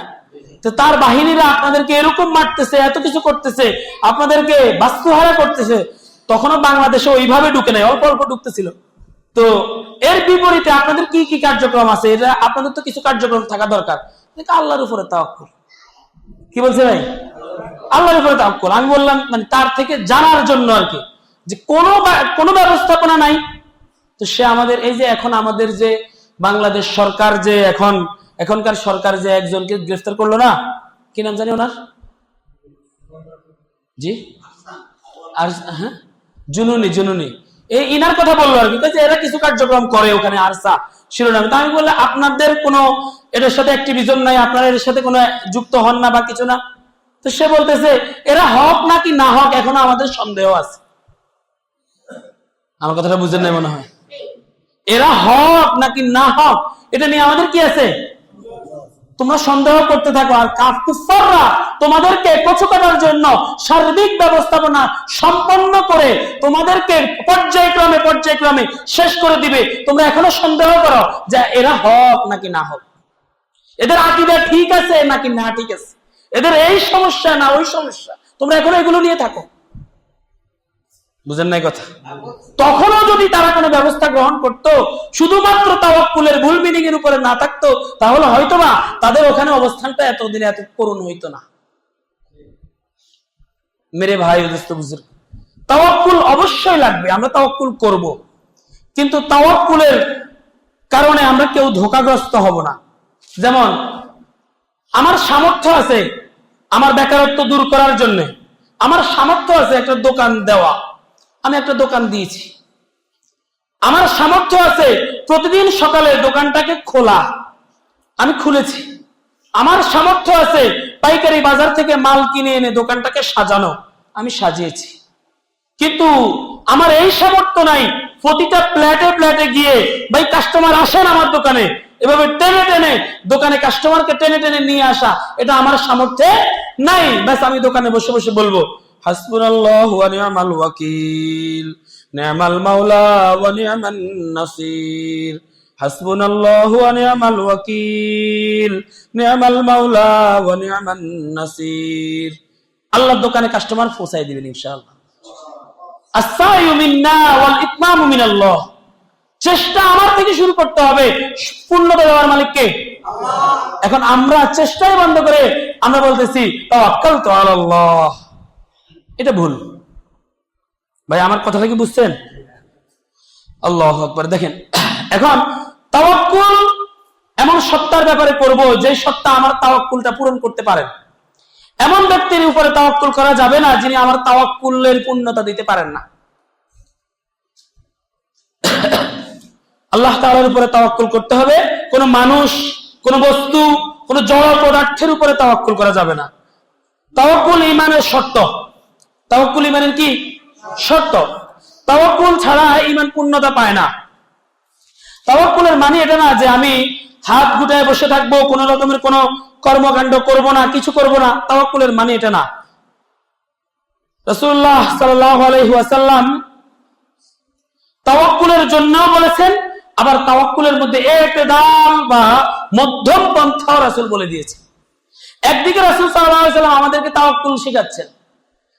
তো তার বাহিনীরা আপনাদেরকে এরকম মারতেছে, এত কিছু করতেছে, আপনাদেরকে বাস্তুহারা করতেছে, তখনও বাংলাদেশে ওইভাবে ঢুকে নাই, অল্প অল্প ঢুকতেছিল। তো এর বিপরীতে আপনাদের কি কি কার্যক্রম আছে? এটা আপনাদের তো কিছু কার্যক্রম থাকা দরকার। আল্লাহর উপরে তাওয়াক্কুল। কি বলছে ভাই? আল্লাহর উপরে তাওয়াক্কুল। আমি বললাম মানে তার থেকে জানার জন্য আর কি, যে কোনো ব্যবস্থাপনা নাই। তো সে আমাদের এই যে এখন আমাদের যে বাংলাদেশ সরকার, যে এখনকার সরকার যে একজনকে গ্রেফতার করলো না, কি নাম জানি ওনার? জি, আর হ্যাঁ, জুনুনি। এই ইনার কথা বললো আর কি, এরা কিছু কার্যক্রম করে ওখানে, আরসা শিরোনাম। তা আমি বললাম আপনাদের কোনো এটার সাথে অ্যাক্টিভিজম নাই, আপনারা এর সাথে কোনো যুক্ত হন না বা কিছু না। তো সে বলতেছে এরা হক নাকি না হক এখনো আমাদের সন্দেহ আছে। আমার কথাটা বুঝেন নাই মনে হয়। এরা হক নাকি না হক এটা নিয়ে আমাদের কি আছে? তোমরা সন্দেহ করতে থাকো। আর কুফাররা তোমাদেরকে কচু কাটার জন্য সার্বিক ব্যবস্থাপনা সম্পন্ন করে তোমাদেরকে পর্যায়ক্রমে শেষ করে দিবে। তোমরা এখনো সন্দেহ করো যে এরা হক নাকি না হক, এদের আকীদা ঠিক আছে নাকি না ঠিক আছে, এদের এই সমস্যা না ওই সমস্যা, তোমরা এখনো এগুলো নিয়ে থাকো। বুঝেন নাই কথা? তখনও যদি তারা কোনো ব্যবস্থা গ্রহণ করত, শুধুমাত্র তাওয়াক্কুলের ভুল মিনিং এর উপরে না থাকতো, তাহলে হয়তোবা তাদের ওখানে অবস্থানটা এতদিনে এত করুণ হইতো না। মেরে ভাই বুজুর্গ, তাওয়াক্কুল অবশ্যই লাগবে, আমরা তাওয়াক্কুল করব, কিন্তু তাওয়াক্কুলের কারণে আমরা কেউ ধোঁকাগ্রস্ত হব না। যেমন আমার সামর্থ্য আছে আমার বেকারত্ব দূর করার জন্য, আমার সামর্থ্য আছে একটা দোকান দেওয়া, আমি একটা দোকান দিয়েছি। আমার সামর্থ্য আছে প্রতিদিন সকালে দোকানটাকে খোলা, আমি খুলেছি। আমার সামর্থ্য আছে পাইকারি বাজার থেকে মাল কিনে এনে দোকানটাকে সাজানো, আমি সাজিয়েছি। কিন্তু আমার এই সামর্থ্য নাই প্রতিটা প্ল্যাটে গিয়ে ভাই কাস্টমার আসেন আমার দোকানে, এভাবে টেনে দোকানে কাস্টমারকে টেনে নিয়ে আসা, এটা আমার সামর্থ্যে নাই। ব্যাস আমি দোকানে বসে বলবো হাসবুনাল্লাহু ওয়া নি'মাল ওয়াকিল, নি'মাল মাওলা ওয়া নি'মান নাসির, হাসবুনাল্লাহু ওয়া নি'মাল ওয়াকিল, নি'মাল মাওলা ওয়া নি'মান নাসির। আল্লাহর দোকানে কাস্টমার পৌঁছায় দিবেন ইনশাআল্লাহ। আস-সা'য়ু মিন্না ওয়াল ইতমামু মিনাল্লাহ। চেষ্টা আমার থেকে শুরু করতে হবে, পূর্ণতা দেওয়ার মালিক কে? আল্লাহ। এখন আমরা চেষ্টাই বন্ধ করে আমরা বলতেছি তাওয়াক্কালতু আলাল্লাহ, এটা ভুল। ভাই আমার কথাটা কি বুঝছেন? আল্লাহু আকবার। দেখেন, এখন তাওয়াক্কুল এমন সত্তার ব্যাপারে করব যে সত্তা আমার তাওয়াক্কুলটা পূরণ করতে পারেন। এমন ব্যক্তির উপরে তাওয়াক্কুল করা যাবে না যিনি আমার তাওয়াক্কুলের পূর্ণতা দিতে পারেন না। আল্লাহ তাআলার উপরে তাওয়াক্কুল করতে হবে। কোন মানুষ, কোন বস্তু, কোন জড় পদার্থের উপরে তাওয়াক্কুল করা যাবে না। তাওয়াক্কুল ঈমানের শর্ত। তাওয়াক্কুল ঈমানের কি শর্ত? তাওয়াক্কুল ছাড়া ঈমান পূর্ণতা পায় না। তাওয়াক্কুলের মানে এটা না যে আমি হাত গুটায় বসে থাকবো, কোন রকমের কোন কর্মকাণ্ড করব না, কিছু করব না। তাওয়াক্কুলের মানে এটা না। রাসূলুল্লাহ সাল্লাল্লাহু আলাইহি ওয়াসাল্লাম তাওয়াক্কুলের জন্য বলেছেন, আবার তাওয়াক্কুলের মধ্যে ইতিদাল বা মধ্যম পন্থা রাসূল বলে দিয়েছেন। একদিকে রাসূল সাল্লাল্লাহু আলাইহি ওয়াসাল্লাম আমাদেরকে তাওয়াক্কুল শিখাচ্ছেন।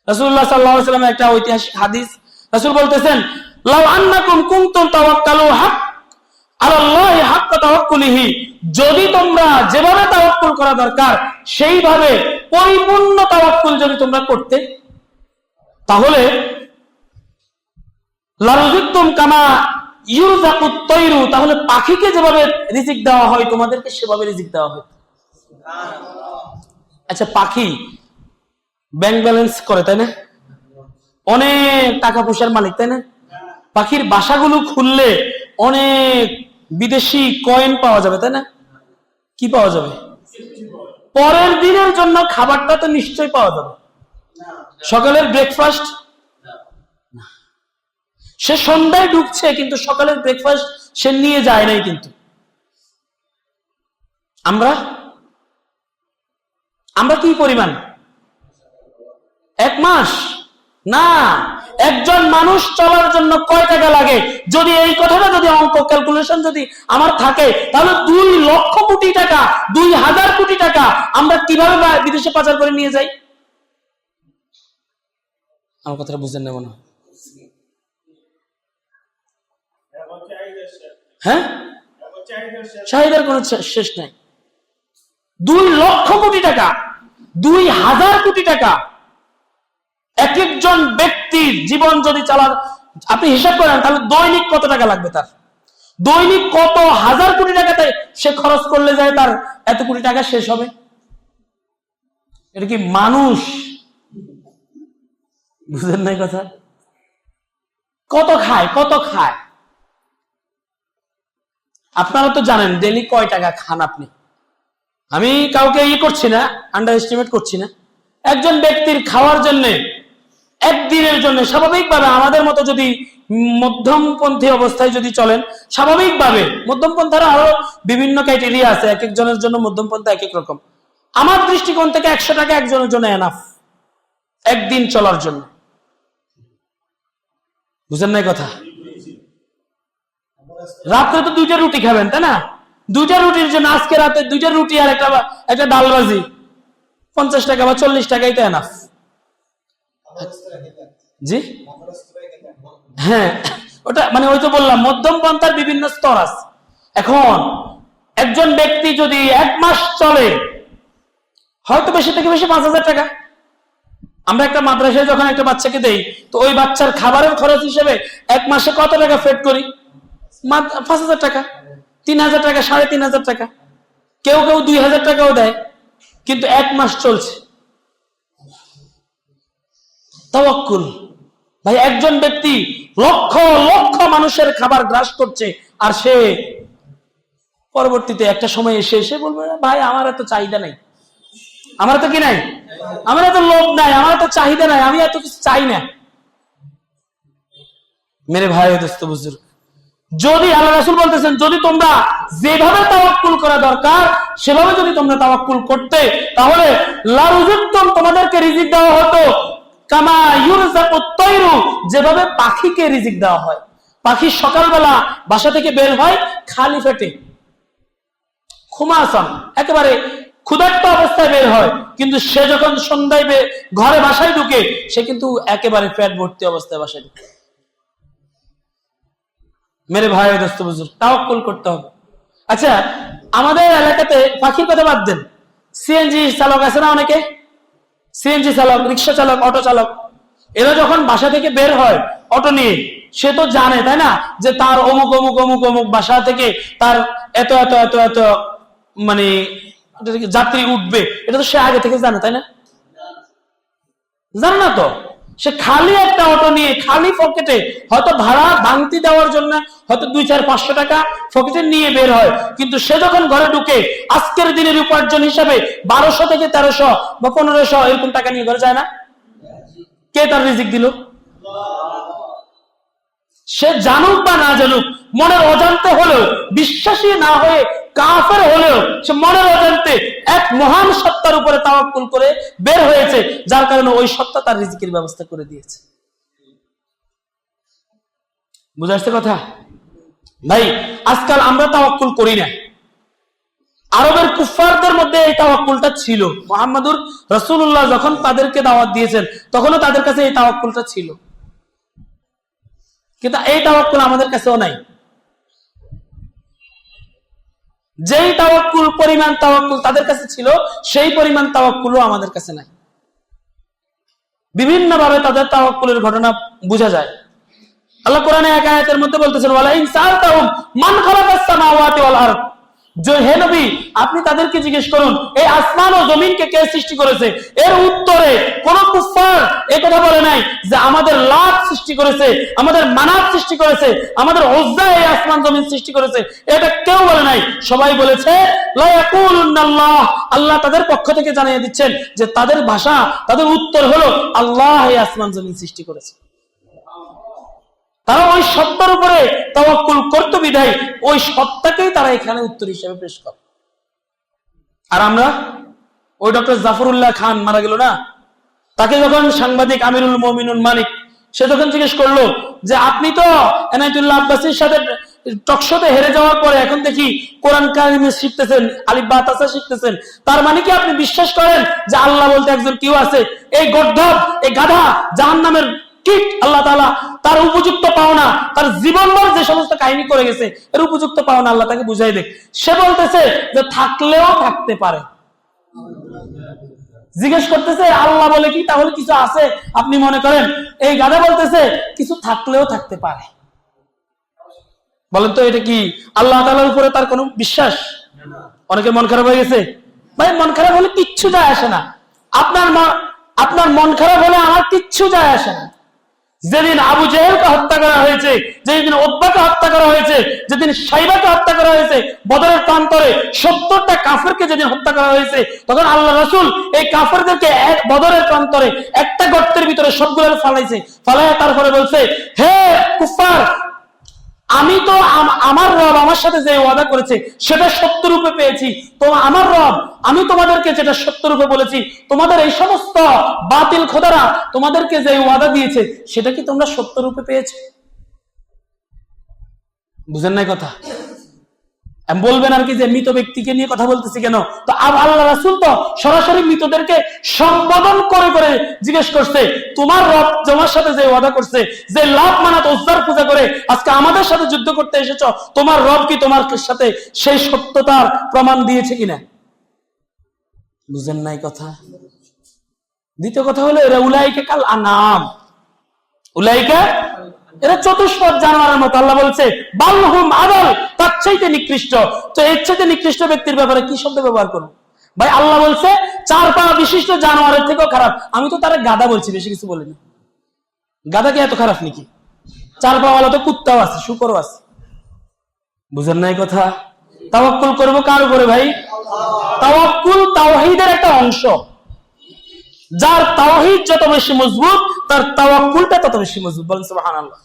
রাসূলুল্লাহ সাল্লাল্লাহু আলাইহি ওয়াসাল্লাম একটা ঐতিহাসিক হাদিস, রাসূল বলতেছেন, লাউ আন্নাকুম কুনতুম তাওয়াক্কালু হাক আলাল্লাহি হাক্কা তাওয়াক্কুলিহি, যদি তোমরা যেভাবে তাওয়াক্কুল করা দরকার সেইভাবে পরিপূর্ণ তাওয়াক্কুল যদি তোমরা করতে, তাহলে লারযুকতুম কামা ইউরযাকুত তায়রু, তাহলে পাখিকে যেভাবে রিজিক দেওয়া হয় তোমাদেরকে সেভাবে রিজিক দেওয়া হয়। আচ্ছা, পাখি ব্যাংক ব্যালেন্স করে, তাই না? অনেক টাকা পয়সার মালিক, তাই না? পাখির বাসাগুলো খুললে অনেক বিদেশি কয়েন পাওয়া যাবে, তাই না? কি পাওয়া যাবে? পরের দিনের জন্য খাবারটা তো নিশ্চয়ই পাওয়া যাবে। সকালের ব্রেকফাস্ট, সে সন্ধ্যায় ঢুকছে কিন্তু সকালের ব্রেকফাস্ট সে নিয়ে যায় নাই। কিন্তু আমরা কি পরিমাণ? 1 মাস না, একজন মানুষ চলার জন্য কয় টাকা লাগে? যদি এই কথাটা যদি অঙ্ক ক্যালকুলেশন যদি আমার থাকে, তাহলে 2 লক্ষ কোটি টাকা, 2000 কোটি টাকা আমরা কিভাবে বিদেশে পাচার করে নিয়ে যাই? আমার কথাটা বুঝেন না মনে হয়? হ্যাঁ, চাহিদার কোন শেষ নাই। 2 লক্ষ কোটি টাকা, 2000 কোটি টাকা এক একজন ব্যক্তির জীবন যদি চালার আপনি হিসাব করেন, তাহলে দৈনিক কত টাকা লাগবে? তার দৈনিক কত হাজার কোটি টাকাতে সে খরচ করলে যায় তার এত কোটি টাকা শেষ হবে? এটা কি মানুষ? বুঝেন নাই কথা? কত খায়, কত খায়? আপনারা তো জানেন ডেলি কয় টাকা খান আপনি। আমি কাউকে করছি না, আন্ডার এস্টিমেট করছি না। একজন ব্যক্তির খাওয়ার জন্য একদিনের জন্য স্বাভাবিকভাবে আমাদের মতো যদি মধ্যমপন্থী অবস্থায় যদি চলেন, স্বাভাবিকভাবে মধ্যমপন্থার আরো বিভিন্ন ক্রাইটেরিয়া আছে, এক একজনের জন্য মধ্যমপন্থা এক এক রকম। আমার দৃষ্টিকোণ থেকে 100 টাকা একজনের জন্য এনাফ একদিন চলার জন্য। বুঝেন নাই কথা? রাত্রে তো 2টা রুটি খাবেন, তাই না? 2টা রুটির জন্য আজকে রাতে 2টা রুটি আর একটা ডাল ভাজি 50 টাকা বা 40 টাকাই তো এনাফ। জি হ্যাঁ, ওটা মানে ওই তো বললাম মধ্যম পন্থার বিভিন্ন স্তর আছে। এখন একজন ব্যক্তি যদি 1 মাস চলে, হয়তো বেশি থেকে বেশি 5000 টাকা। আমরা একটা মাদ্রাসায় যখন একটা বাচ্চাকে দেই, তো ওই বাচ্চার খাবারের খরচ হিসেবে 1 মাসে কত টাকা ফেড করি? 5000 টাকা, 3000 টাকা, 3500 টাকা, কেউ কেউ 2000 টাকাও দেয়, কিন্তু 1 মাস চলছে। তাওয়াক্কুল ভাই, একজন ব্যক্তি লক্ষ লক্ষ মানুষের খাবার গ্রাস করছে, আর সে পরবর্তীতে একটা সময় এসে বলবে, ভাই আমার এত চাহিদা নাই, আমার তো কি নাই, আমার এত লোভ নাই, আমার এত চাহিদা নাই, আমি এত কিছু চাই না। মেরে ভাই দোস্ত বুজুর্গ, যদি আল্লাহ রাসূল বলতেছেন যদি তোমরা যেভাবে তাওয়াক্কুল করা দরকার সেভাবে যদি তোমরা তাওয়াক্কুল করতে, তাহলে লারযুকতুম, তোমাদেরকে রিজিক দেওয়া হতো, কামা ইউরযাকুত যেভাবে পাখিকে রিজিক দেওয়া হয়। পাখি সকালবেলা বাসা থেকে বের হয় খালি পেটে, খুমাসান একেবারে ক্ষুধার্ত অবস্থায় বের হয়, কিন্তু সে যখন সন্ধ্যায় ঘরে বাসায় ঢুকে সে কিন্তু একেবারে পেট ভর্তি অবস্থায় বাসায় ঢুকে। মেরে ভাই দোস্ত বুজুর্গ, তাওয়াক্কুল করতে হবে। আচ্ছা, আমাদের এলাকাতে পাখির কথা বাদ দেন, সিএনজি চালক আছে না অনেকে, সিএনজি চালক, রিক্সা চালক, অটো চালক, এরা যখন বাসা থেকে বের হয় অটো নিয়ে, সে তো জানে তাই না যে তার অমুক অমুক অমুক অমুক বাসা থেকে তার এত এত এত এত মানে যাত্রী উঠবে, এটা তো সে আগে থেকে জানে তাই না? জানে না তো, সে খালি একটা অটো নিয়ে খালি পকেটে, হয়তো ভাড়া ভাঙতি দেওয়ার জন্য হয়তো 200-500 টাকা পকেটে নিয়ে বের হয়, কিন্তু সে যখন ঘরে ঢুকে আজকের দিনের উপার্জন হিসাবে 1200 থেকে 1300 বা 1500 এরকম টাকা নিয়ে ঘরে যায় না? কে তার রিজিক দিল? সে জানুক বা না জানুক, মনের অজান্তে হলেও, বিশ্বাসী না হয়ে কাফের হলেও, সে মনের অজান্তে এক মহান সত্তার উপরে তাওয়াক্কুল করে বের হয়েছে, যার কারণে ওই সত্তা তার রিজিকের ব্যবস্থা করে দিয়েছে। বুঝা আসছে কথা? ভাই, আজকাল আমরা তাওয়াক্কুল করি না। আরবের কুফফারদের মধ্যে এই তাওয়াক্কুলটা ছিল। মুহাম্মদুর রাসূলুল্লাহ যখন তাদেরকে দাওয়াত দিয়েছেন তখনও তাদের কাছে এই তাওয়াক্কুলটা ছিল, কিন্তু এই তাওয়াক্কুল আমাদের কাছেও নাই। যেই তাওয়াক্কুল পরিমাণ তাওয়াক্কুল তাদের কাছে ছিল, সেই পরিমাণ তাওয়াক্কুলও আমাদের কাছে নাই। বিভিন্ন ভাবে তাদের তাওয়াক্কুলের ঘটনা বোঝা যায়। আল্লাহ কোরআনে এক আয়াতের মধ্যে বলতেছেন, ওয়ালা ইন সাআলতাহুম মান খালাকাস সামাওয়াতি ওয়াল আরদ, যে হে নবী আপনি তাদেরকে জিজ্ঞেস করুন এই আসমান ও জমিনকে কে সৃষ্টি করেছে, এর উত্তরে কোন কুফফার এই কথা বলে নাই যে আমাদের লাত সৃষ্টি করেছে, আমাদের মানাত সৃষ্টি করেছে, আমাদের উজ্জা এই আসমান জমিন সৃষ্টি করেছে, এটা কেউ বলে নাই। সবাই বলেছে লা ইয়াকুলুনাল্লাহ, আল্লাহ তাদের পক্ষ থেকে জানিয়ে দিচ্ছেন যে তাদের ভাষা, তাদের উত্তর হলো আল্লাহ এই আসমান জমিন সৃষ্টি করেছে। তারা ওই সত্তার উপরে তাওয়াক্কুল করতে বিধায় ওই সত্তাকেই তারা এখানে উত্তর হিসেবে পেশ করে। আর আমরা ওই ডক্টর জাফরুল্লাহ খান মারা গেল না, তাকে যখন সাংবাদিক আমিরুল মুমিনুন মালিক সে যখন জিজ্ঞেস করলো যে আপনি তো এনায়েতুল্লাহ আব্বাসীর সাথে টকশোতে হেরে যাওয়ার পরে এখন দেখি কোরআন কারিম শিখতেছেন, আলিফ বা তাসা শিখতেছেন, তার মানে কি আপনি বিশ্বাস করেন যে আল্লাহ বলতে একজন কেউ আছে? এই গর্দভ, এই গাধা, জাহান্নামের কীট আল্লাহ তাআলা তার উপযুক্ত পাওনা, তার জীবনভর যে সমস্ত কাহিনী করে গেছে এর উপযুক্ত পাওনা আল্লাহ তাকে বুঝাই দেয়। সে বলতেছে যে থাকলেও থাকতে পারে। জিজ্ঞেস করতেছে আল্লাহ বলে কি তাহলে কিছু আছে আপনি মনে করেন? এই গাধা বলতেছে কিছু থাকলেও থাকতে পারে। বলেন তো এটা কি আল্লাহ তাআলার উপরে তার কোনো বিশ্বাস? অনেকে মন খারাপ হয়ে গেছে। ভাই, মন খারাপ হলে কিচ্ছু যায় আসে না। আপনার মন খারাপ হলে আমার কিচ্ছু যায় আসে না। যেদিন আবু জেহেলকে হত্যা করা হয়েছে, যেদিন উতবাকে হত্যা করা হয়েছে, যেদিন সাইবাকে হত্যা করা হয়েছে, বদরের প্রান্তরে 70টা কাফেরকে যেদিন হত্যা করা হয়েছে, তখন আল্লাহ রাসূল এই কাফেরদেরকে বদরের প্রান্তরে একটা গর্তের ভিতরে সবগুলো ফালাইছে। ফালাইয়া তারপরে বলছে, হে কুফার, আমি তো আমার রব আমার সাথে যে ওয়াদা করেছে সেটা সত্য রূপে পেয়েছি। তো আমার রব আমি তোমাদেরকে যেটা সত্য রূপে বলেছি, তোমাদের এই সমস্ত বাতিল খোদারা তোমাদেরকে যে ওয়াদা দিয়েছে সেটা কি তোমরা সত্য রূপে পেয়েছো? বুঝেন নাই কথা? বলবেন আর কি যে মৃত ব্যক্তিকে নিয়ে কথা বলতেছি কেন? তো আল্লাহ রাসূল তো সরাসরি মৃতদেরকে সম্বোধন করে করে জিজ্ঞেস করছে, তোমার রব তোমার সাথে যে ওয়াদা করছে, যে লাত মানাত উজ্জার পূজা করে আজকে আমাদের সাথে যুদ্ধ করতে এসেছো, তোমার রব কি তোমার সাথে সেই সত্যতার প্রমাণ দিয়েছে কিনা? বুঝেন নাই কথা? দ্বিতীয় কথা হলো এরা উলাইকা কাল আনাম, উলাইকা এরা চতুষ্পদ জানোয়ারের মতো। আল্লাহ বলছে বালহুম আদল, তার চাইতে নিকৃষ্ট। তো এর চাইতে নিকৃষ্ট ব্যক্তির ব্যাপারে কি শব্দ ব্যবহার করব? ভাই, আল্লাহ বলছে 4 পা বিশিষ্ট জানোয়ারের থেকেও খারাপ। আমি তো তারা গাধা বলছি, বেশি কিছু বলিনি। গাধা কি এত খারাপ নাকি? 4 পা ওয়ালা তো কুত্তাও আছে, শুকরও আছে। বুঝেন নাই কথা? তাওয়াক্কুল করব কার উপরে ভাই? তাওয়াক্কুল তাওহীদের একটা অংশ। যার তাওহীদ যত বেশি মজবুত তার তাওয়াক্কুলটা তত বেশি মজবুত। বলেন সুবহানাল্লাহ।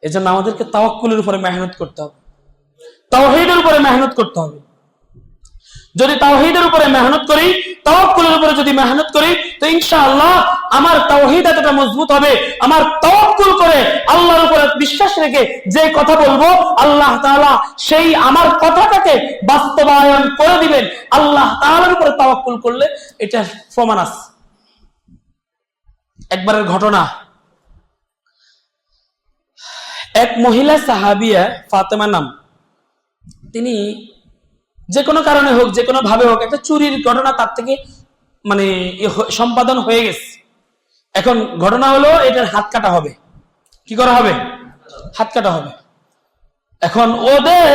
এজন্য আমাদেরকে তাওয়াক্কুলের উপরে মেহনত করতে হবে, তাওহীদের উপরে মেহনত করতে হবে। যদি তাওহীদের উপরে মেহনত করি তাওয়াক্কুলের উপরে যদি মেহনত করি, তো ইনশাআল্লাহ আমার তাওহীদ এতটা মজবুত হবে, আমার তাওয়াক্কুল করে আল্লাহর উপরে বিশ্বাস রেখে যে কথা বলবো, আল্লাহ তাআলা সেই আমার কথাটাকে বাস্তবায়ন করে দিবেন। আল্লাহ তাআলার উপরে তাওয়াক্কুল করলে এটা প্রমাণ আছে। একবারের ঘটনা, এক মহিলা সাহাবিয়া ফাতেমা নাম, তিনি যে কোনো কারণে হোক, যে কোনো ভাবে হোক, একটা চুরির ঘটনা তার থেকে মানে সম্পাদন হয়ে গেছে। এখন ঘটনা হলো এটার হাত কাটা হবে। কি করা হবে? হাত কাটা হবে। এখন ওদের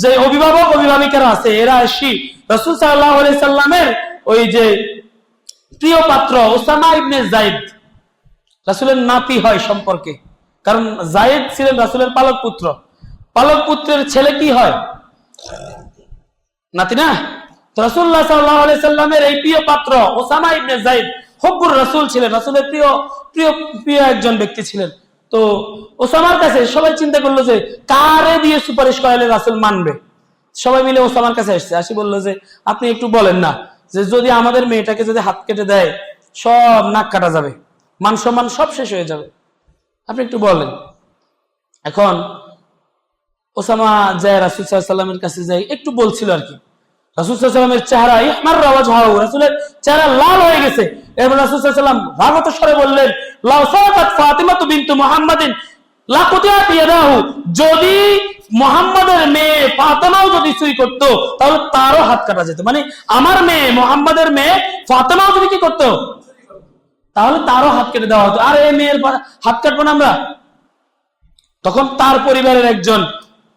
যে অভিভাবক অভিভাবিকারা আছে, এরা এসে রাসূল সাল্লাল্লাহু আলাইহি সাল্লামের ওই যে প্রিয় পাত্র উসামা ইবনে যায়েদ, রাসূলের নাতি হয় সম্পর্কে, কারণ যায়েদ ছিলেন রাসূলের পালক পুত্র। পালক পুত্রের ছেলে কি হয়? নাতি না? তো রাসূলুল্লাহ সাল্লাল্লাহু আলাইহি সাল্লামের এই প্রিয় পাত্র উসামা ইবনে যায়েদ হুব্বুর রাসূল ছিলেন, রাসূলের প্রিয় প্রিয় প্রিয় একজন ব্যক্তি ছিলেন। তো ওসামার কাছে সবাই চিন্তা করলো যে কারে দিয়ে সুপারিশ করালে রাসূল মানবে। সবাই মিলে ওসামার কাছে আসছে, আসি বললো যে আপনি একটু বলেন না, যে যদি আমাদের মেয়েটাকে যদি হাত কেটে দেয় সব নাক কাটা যাবে, মান সম্মান সব শেষ হয়ে যাবে, আপনি একটু বলেন। এখন ওসামা যায় রাসূল সাল্লাল্লাহু আলাইহি সাল্লামের কাছে যাই, একটু বলছিল আর কি। রাসূল সাল্লাল্লাহু আলাইহি সাল্লামের চেহারা ইহমার ওয়াজহু, রাসূলের চেহারা লাল হয়ে গেছে। এরপর রাসূল সাল্লাল্লাহু আলাইহি সাল্লাম রাগত স্বরে বললেন, লাউ সাকাত ফাতিমাতু বিনতু মুহাম্মাদিন লাকুতিআত ইয়াদাহু, যদি মুহাম্মাদের মেয়ে ফাতেমাও যদি চুরি করত তাহলে তারও হাত কাটা যেত। মানে আমার মেয়ে মুহাম্মাদের মেয়ে ফাতেমাও যদি কি করত তাহলে তারও হাত কেটে দেওয়া হতো। আর এই মেয়ের হাত কাটবো না আমরা? তখন তার পরিবারের একজন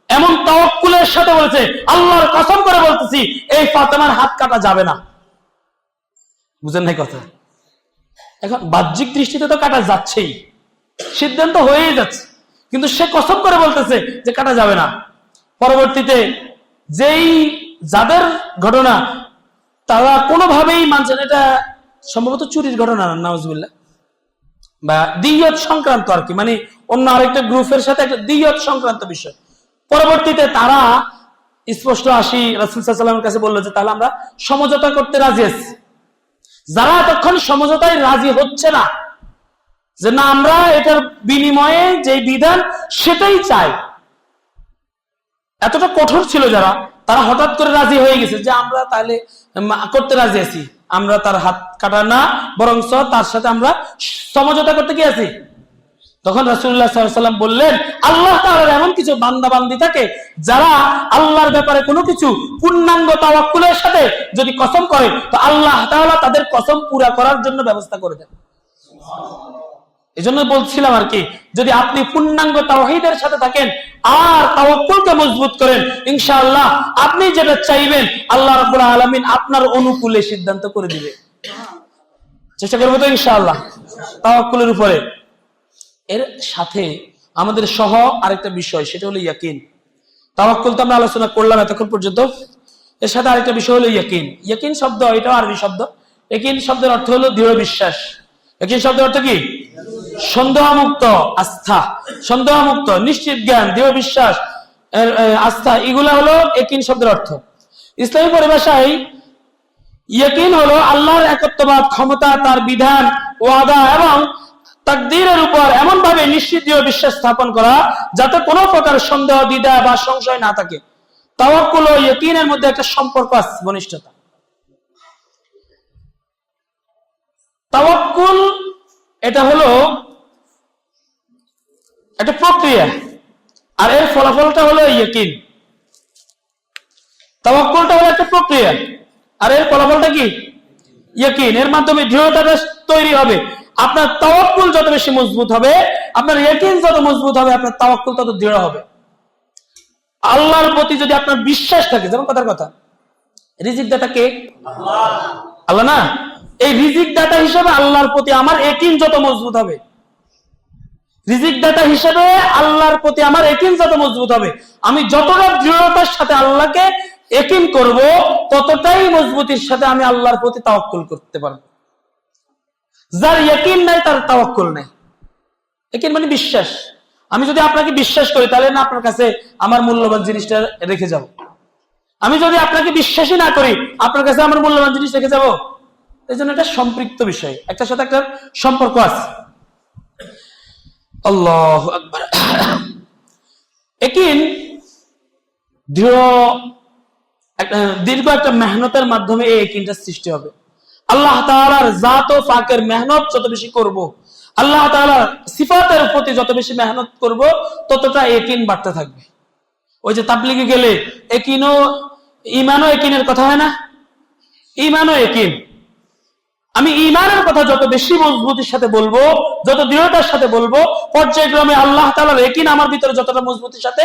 এমন তাওয়াক্কুলের সাথে বলেছে, আল্লাহর কসম করে বলতেছি এই ফাতেমার হাত কাটা যাবে না। বুঝেন নাই কথা? এখন বাহ্যিক দৃষ্টিতে তো কাটা যাচ্ছেই, সিদ্ধান্ত হয়েই যাচ্ছে, কিন্তু সে কসম করে বলতেছে যে কাটা যাবে না। পরবর্তীতে যেই যাদের ঘটনা তারা কোনোভাবেই মানছেন, এটা সম্ভবত চুরির ঘটনা না, নাউজুবিল্লাহ, বা দিয়ত সংক্রান্ত আর কি, মানে অন্য আরেকটা গ্রুপের সাথে একটা দিয়ত সংক্রান্ত বিষয়। পরবর্তীতে তারা স্পষ্ট আসি রাসূল সাল্লাল্লাহু আলাইহি ওয়াসাল্লামের কাছে বললো যে তাহলে আমরা সমঝোতা করতে রাজি আছি। যারা তখন সমঝোতায় রাজি হচ্ছে না, যে না আমরা এটার বিনিময়ে যে বিধান সেটাই চাই, এতটা কঠোর ছিল যারা, তারা হঠাৎ করে রাজি হয়ে গেছে যে আমরা তাহলে করতে রাজি আছি, আমরা তার হাত কাটা না, বরং তার সাথে আমরা সমঝোতা করতে কি আছি। তখন রাসূলুল্লাহ সাল্লাল্লাহু আলাইহি ওয়াসাল্লাম বললেন, আল্লাহ তাআলার এমন কিছু বান্দা বান্দি থাকে যারা আল্লাহর ব্যাপারে কোনো কিছু পূর্ণাঙ্গ তাওয়াক্কুলের সাথে যদি কসম করে, তো আল্লাহ তাআলা তাদের কসম পুরা করার জন্য ব্যবস্থা করে দেন। এজন্য বলছিলাম আর কি, যদি আপনি পূর্ণাঙ্গ তাওহীদের সাথে থাকেন আর তাওয়াক্কুলকে মজবুত করেন, ইনশাআল্লাহ আপনি যেটা চাইবেন আল্লাহ রাব্বুল আলামিন আপনার অনুকূলে সিদ্ধান্ত করে দিবে। চেষ্টা করবো তো ইনশাআল্লাহ তাওয়াক্কুলের উপরে। এর সাথে আমাদের সহ আরেকটা বিষয়, সেটা হলো ইয়াকিন। তাওয়াক্কুল তো আমরা আলোচনা করলাম এতক্ষণ পর্যন্ত, এর সাথে আরেকটা বিষয় হলো ইয়াকিন। ইয়াকিন শব্দ, এটাও আরবি শব্দ। ইয়াকিন শব্দের অর্থ হলো দৃঢ় বিশ্বাস। ইয়াকিন শব্দের অর্থ কি? সন্দেহমুক্ত আস্থা, সন্দেহমুক্ত নিশ্চিত জ্ঞান, দৃঢ় বিশ্বাস, আস্থা, এগুলা হলো ইয়াকিন শব্দের অর্থ। ইসলামী পরিভাষায় ইয়াকিন হলো আল্লাহর একত্ববাদ, ক্ষমতা, তার বিধান, ওয়াদা এবং তাকদীরের উপর এমন ভাবে নিশ্চিত দৃঢ় বিশ্বাস স্থাপন করা যাতে কোনো প্রকার সন্দেহ, দ্বিধা বা সংশয় না থাকে। তাওয়াক্কুল ও ইয়াকিনের মধ্যে একটা সম্পর্ক আছে, ঘনিষ্ঠতা। তাওয়াক্কুল এটা হলো একটা প্রক্রিয়া, আর এর ফলাফলটা হলো ইয়াকিন। তাওয়াক্কুলটা হলো একটা প্রক্রিয়া, আর এর ফলাফলটা কি? ইয়াকিন। এর মাধ্যমে দৃঢ়তাটা তৈরি হবে। আপনার তাওয়াক্কুল যত বেশি মজবুত হবে, আপনার ইয়াকিন যত মজবুত হবে, আপনার তাওয়াক্কুল তত দৃঢ় হবে। আল্লাহর প্রতি যদি আপনার বিশ্বাস থাকে, যেমন কথার কথা, রিজিক দাতা কে? আল্লাহ না? এই রিজিক দাতা হিসেবে আল্লাহর প্রতি আমার ইয়াকিন যত মজবুত হবে, রিজিক দাতা হিসেবে আল্লাহর প্রতি আমার ইয়াকিন যত মজবুত হবে, আমি যতটা দৃঢ়তার সাথে আল্লাহকে ইয়াকিন করব, ততটাই মজবুতির সাথে আমি আল্লাহর প্রতি তাওয়াক্কুল করতে পারবো। যার ইয়াকিন নাই তার তাওয়াক্কুল নাই। ইয়াকিন মানে বিশ্বাস। আমি যদি আপনাকে বিশ্বাস করি, তাহলে না আপনার কাছে আমার মূল্যবান জিনিসটা রেখে যাব। আমি যদি আপনাকে বিশ্বাসই না করি, আপনার কাছে আমার মূল্যবান জিনিস রেখে যাব? এই জন্য এটা সম্পৃক্ত বিষয়, একটার সাথে একটা সম্পর্ক আছে। আল্লাহু আকবার। একিন দীর্ঘ একটা মেহনতের মাধ্যমে এই একিনটা সৃষ্টি হবে। আল্লাহ তাআলার জাত ও ফাকের মেহনত যত বেশি করব, আল্লাহ তাআলার সিফাতের প্রতি যত বেশি মেহনত করব, ততটা একিন বাড়তে থাকবে। ওই যে তাবলীগে গেলে একিনও ঈমানও একিনের কথা হয় না, ঈমানও একিন। আমি ঈমানের কথা যত বেশি মজবুতির সাথে বলবো, যত দৃঢ়তার সাথে বলবো, পর্যায়ক্রমে আল্লাহ তাআলার একিন আমার ভিতরে যতটা মজবুতির সাথে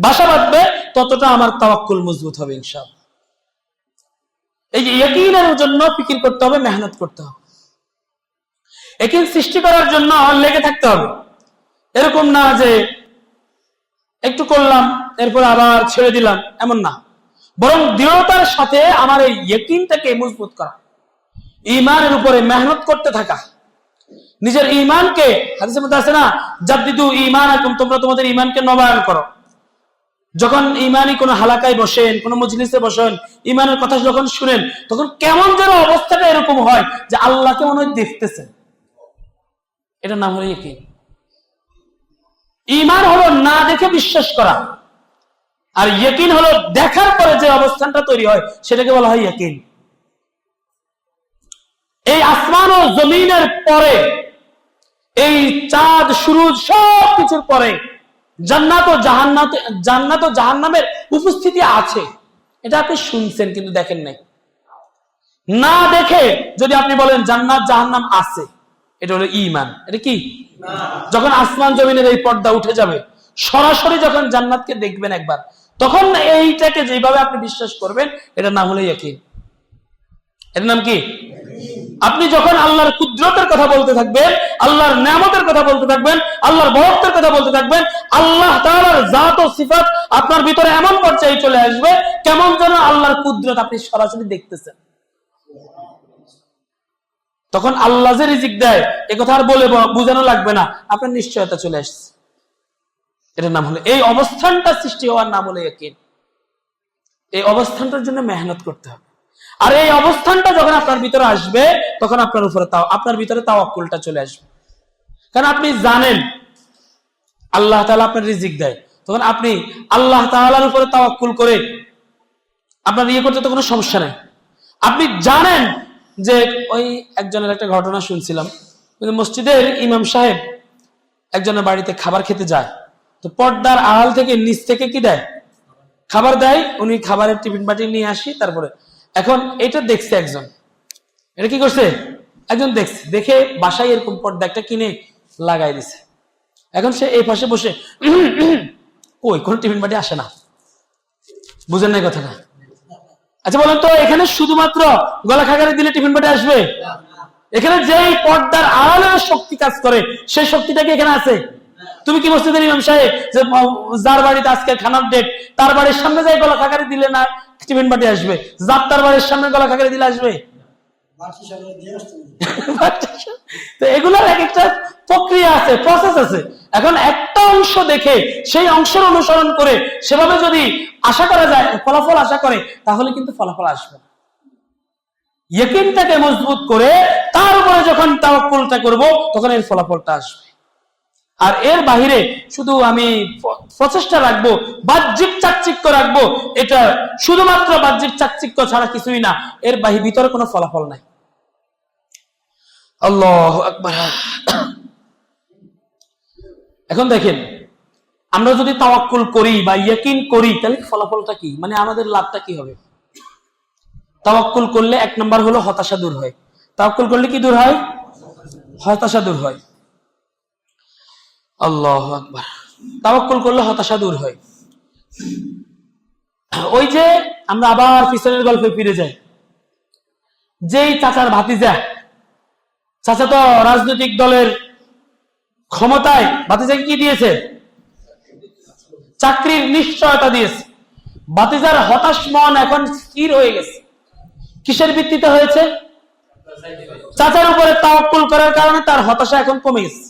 বাসা বাঁধবে, ততটা আমার তাওয়াক্কুল মজবুত হবে ইনশাআল্লাহ। এই যে ইয়াকিনের জন্য ফিকির করতে হবে, মেহনত করতে হবে। ইয়াকিন সৃষ্টি করার জন্য লেগে থাকতে হবে। এরকম না যে একটু করলাম এরপর আবার ছেড়ে দিলাম, এমন না। বরং দৃঢ়তার সাথে আমার এই ইয়াকিনটাকে মজবুত করা, ঈমানের উপরে মেহনত করতে থাকা, নিজের ঈমানকে, হাদিসের মধ্যে আছে না, জাদ্দিদু ঈমানাকুম, তোমরা তোমাদের ঈমানকে নবায়ন করো। যখন ঈমানি কোনো হালাকায় বসেন, কোনো মজলিসে বসেন, ঈমানের কথা যখন শুনেন, তখন কেমন যেন অবস্থাটা এরকম হয় যে আল্লাহকে মনে হয় দেখতেছেন। এটার নাম হলো ইয়াকিন। ঈমান হলো না দেখে বিশ্বাস করা, আর ইয়াকিন হলো দেখার পরে যে অবস্থানটা তৈরি হয়, সেটাকে বলা হয় ইয়াকিন। এই আসমান ও জমিনের পরে, এই চাঁদ সূরজ সব কিছুর পরে জান্নাত ও জাহান্নামের উপস্থিতি আছে। এটা আপনি শুনছেন কিন্তু দেখেন নাই। না দেখে যদি আপনি বলেন জান্নাত জাহান্নাম আছে, এটা হলো ঈমান। এটা কি? যখন আসমান জমিনের এই পর্দা উঠে যাবে, সরাসরি যখন জান্নাতকে দেখবেন একবার, তখন এইটাকে যেভাবে আপনি বিশ্বাস করবেন, এটার নাম হলো ইয়াকিন। এর নাম কি? আপনি যখন আল্লাহর কুদরতের কথা বলতে থাকবেন, আল্লাহর নিয়ামতের কথা বলতে থাকবেন, আল্লাহর বরকতের কথা বলতে থাকবেন, আল্লাহ তাআলার জাত ও সিফাত আপনার ভিতরে এমন পর্যায়ে চলে আসবে, কেমন যেন আল্লাহর কুদরত আপনি সরাসরি দেখতেছেন। তখন আল্লাহ যে রিজিক দেয়, এ কথা আর বলে বোঝানো লাগবে না, আপনার নিশ্চয়তা চলে আসছে। এটার নাম হলো, এই অবস্থানটা সৃষ্টি হওয়ার নাম হলো ইয়াকিন। এই অবস্থানটার জন্য মেহনত করতে হবে। আর এই অবস্থানটা যখন আপনার ভিতরে আসবে, তখন আপনার ভিতরে তাওয়াক্কুলটা চলে আসবে। কারণ আপনি জানেন আল্লাহ তাআলা আপনার রিজিক দেয়, তখন আপনি আল্লাহ তাআলার উপরে তাওয়াক্কুল করে আপনার ইয়ে করতে তো কোনো সমস্যা নেই। আপনি জানেন যে, ওই একজনের একটা ঘটনা শুনছিলাম, মসজিদের ইমাম সাহেব একজনের বাড়িতে খাবার খেতে যায়, তো পর্দার আড়াল থেকে নিচ থেকে কি দেয়? খাবার দেয়। উনি খাবারের টিফিন বাটি নিয়ে আসি, তারপরে এখন এটা দেখছে একজন, এটা কি করছে? একজন দেখছে, দেখে বাসায় এরকম পর্দা একটা কিনে লাগাই দিছে। এখন সে এই পাশে বসে কই কোন টিফিন বাটি আসে না, বুঝেন নাই কথাটা? আচ্ছা বলেন তো, এখানে শুধুমাত্র গলা খাকারে দিলে টিফিন বাটি আসবে? এখানে যেই পর্দার আড়ালে শক্তি কাজ করে, সেই শক্তিটা কি এখানে আছে? তুমি কি মসজিদের ইমাম সাহেব যে যার বাড়িতে আজকে খানার ডেট, তার বাড়ির সামনে যাই গলা খাকারে দিলে না টিফিন বাটি আসবে? যার তার বাড়ির সামনে গলা খাকারে দিলে আসবে? তো এগুলোর এক একটা প্রক্রিয়া আছে, প্রসেস আছে। এখন একটা অংশ দেখে সেই অংশের অনুসরণ করে সেভাবে যদি আশা করা যায়, ফলাফল আশা করে, তাহলে কিন্তু ফলাফল আসবে না। ইয়াকিনটাকে মজবুত করে তার উপরে যখন তাওয়াক্কুলটা করব, তখন এর ফলাফলটা আসবে। আর এর বাহিরে শুধু আমি প্রচেষ্টা রাখবো, বাহ্যিক চাকচিক্য রাখবো, এটা শুধুমাত্র বাহ্যিক চাকচিক্য ছাড়া কিছুই না, এর ভিতরে কোনো ফলাফল নাই। আল্লাহু আকবার। এখন দেখেন, আমরা যদি তাওয়াক্কুল করি বা ইয়াকিন করি, তাহলে ফলাফলটা কি, মানে আমাদের লাভটা কি হবে? তাওয়াক্কুল করলে এক নাম্বার হলো হতাশা দূর হয়। তাওয়াক্কুল করলে কি দূর হয়? হতাশা দূর হয়। আল্লাহু আকবার। তাওয়াক্কুল করলে হতাশা দূর হয়। ওই যে আমরা আবার পিছনের গল্পে ফিরে যাই, যেই চাচার ভাতিজা, চাচা তো রাজনৈতিক দলের ক্ষমতায়, ভাতিজাকে কি দিয়েছে? চাকরির নিশ্চয়তা দিয়েছে। ভাতিজার হতাশ মন এখন স্থির হয়ে গেছে। কিসের ভিত্তিতে হয়েছে? চাচার উপরে তাওয়াক্কুল করার কারণে তার হতাশা এখন কমে গেছে।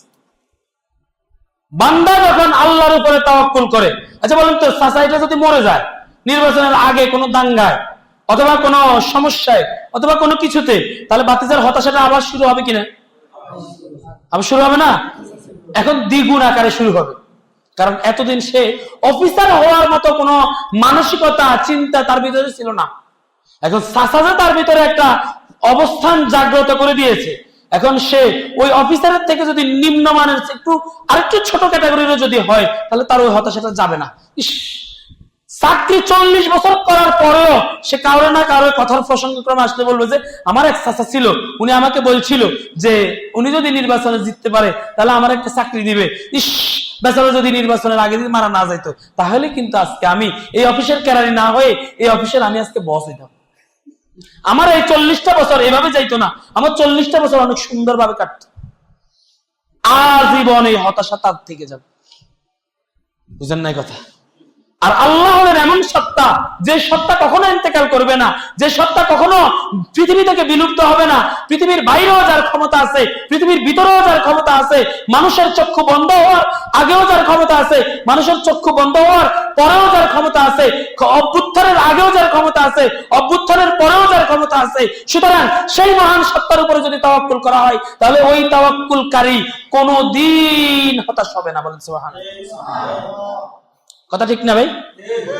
বান্দা যখন আল্লাহর উপরে তাওয়াক্কুল করে, আচ্ছা বলেন তো, চাচা এটা যদি মরে যায় নির্বাচনের আগে কোনো দাঙ্গায়, অথবা কোনো সমস্যায় অথবা কোনো কিছুতে, তাহলে বাতিজার হতাশাটা আবার শুরু হবে কিনা? আবার শুরু হবে না? এখন দ্বিগুণ আকারে শুরু হবে। কারণ এতদিন সে অফিসার হওয়ার মতো কোনো মানসিকতা চিন্তা তার ভিতরে ছিল না। এখন চাচা তার ভিতরে একটা অবস্থান জাগ্রত করে দিয়েছে। এখন সে ওই অফিসারের থেকে যদি নিম্নমানের একটু আরেকটু ছোট ক্যাটাগরিরও যদি হয়, তাহলে তার ওই হতাশাটা যাবে না। চাকরি 40 বছর করার পরেও সে কারো না কারো কথার প্রসঙ্গক্রমে আসলে বলবো যে আমার এক চাচা ছিল, উনি আমাকে বলছিল যে উনি যদি নির্বাচনে জিততে পারে তাহলে আমার একটা চাকরি দিবে। বেচারা যদি নির্বাচনের আগে দিন মারা না যাইতো, তাহলে কিন্তু আজকে আমি এই অফিসের ক্যাডারি না হয়ে এই অফিসের আমি আজকে বস হইতাম। আমার এই 40টা বছর এভাবে যাইতো না, আমার 40টা বছর অনেক সুন্দরভাবে কাটতো। আজীবন এই হতাশা তার থেকে যাবে। বুঝেন নাই কথা? আর আল্লাহ হলেন এমন সত্তা, যে সত্তা কখনো ইন্তেকাল করবে না, যে সত্তা কখনো পৃথিবী থেকে বিলুপ্ত হবে না। পৃথিবীর বাইরেও যার ক্ষমতা আছে, পৃথিবীর ভিতরেও যার ক্ষমতা আছে, মানুষের চক্ষু বন্ধ হওয়ার আগেও যার ক্ষমতা আছে, মানুষের চক্ষু বন্ধ হওয়ার পরেও যার ক্ষমতা আছে, অভ্যুত্থানের আগেও যার ক্ষমতা আছে, অভ্যুত্থানের পরেও যার ক্ষমতা আছে। সুতরাং সেই মহান সত্তার উপরে যদি তাওয়াক্কুল করা হয়, তাহলে ওই তাওয়াক্কুলকারী কোনদিন হতাশ হবে না। বলেন সুবহানাল্লাহ। কথা ঠিক না ভাই?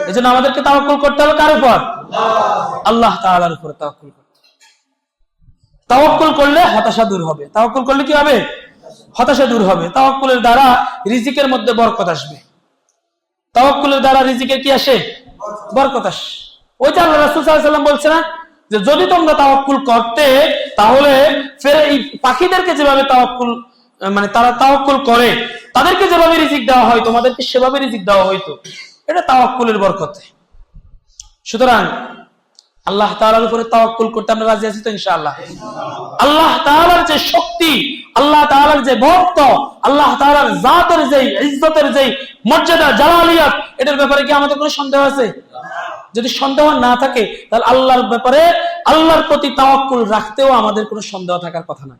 এই জন্য আমাদেরকে তাওয়াক্কুল করতে হবে কার উপর? আল্লাহ তাআলার উপর তাওয়াক্কুল করতে। তাওয়াক্কুল করলে হতাশা দূর হবে। তাওয়াক্কুল করলে কি হবে? হতাশা দূর হবে। তাওয়াক্কুলের দ্বারা রিজিকের মধ্যে বরকত আসবে। তাওয়াক্কুলের দ্বারা রিজিকের কি আসে? বরকত আসে। ওই যে আল্লাহ রাসূল সাল্লাল্লাহু আলাইহি ওয়াসাল্লাম বলছেন না যে যদি তোমরা তাওয়াক্কুল করতে, তাহলে ফের এই পাখিদেরকে যেভাবে তাওয়াক্কুল মানে তারা তাওয়াক্কুল করে, তাদেরকে যেভাবে রিজিক দেওয়া হয় তোমাদেরকে সেভাবে রিজিক দেওয়া হইতো। এটা তাওয়াক্কুলের বরকতে। সুতরাং আল্লাহ তাআলার উপরে তাওয়াক্কুল করতে আমরা রাজি আছি তো ইনশাআল্লাহ? আল্লাহ তাআলার যে শক্তি, আল্লাহ তাআলার যে মহত্ব, আল্লাহ তাআলার জাতের যে ইজ্জতের যে মর্যাদা, জালালিয়াত, এটার ব্যাপারে কি আমাদের কোনো সন্দেহ আছে? যদি সন্দেহ না থাকে, তাহলে আল্লাহর ব্যাপারে, আল্লাহর প্রতি তাওয়াক্কুল রাখতেও আমাদের কোনো সন্দেহ থাকার কথা না।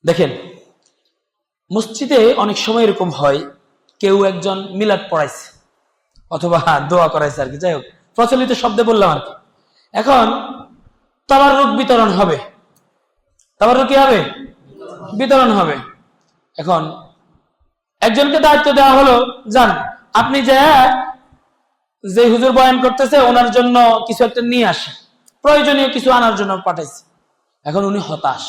দেখেন, মসজিদে অনেক সময় এরকম হয়, কেউ একজন মিলাদ পড়াইছে অথবা দোয়া করাইছে আর কি, যাই হোক প্রচলিত শব্দে বললাম আর কি। এখন তাবাররুক বিতরণ হবে, তাবাররুক কি হবে? বিতরণ হবে। এখন একজনকে দায়িত্ব দেওয়া হলো, যান আপনি যে হুজুর বয়ান করতেছে ওনার জন্য কিছু একটা নিয়ে আসে, প্রয়োজনীয় কিছু আনার জন্য পাঠাইছে। এখন উনি হতাশ,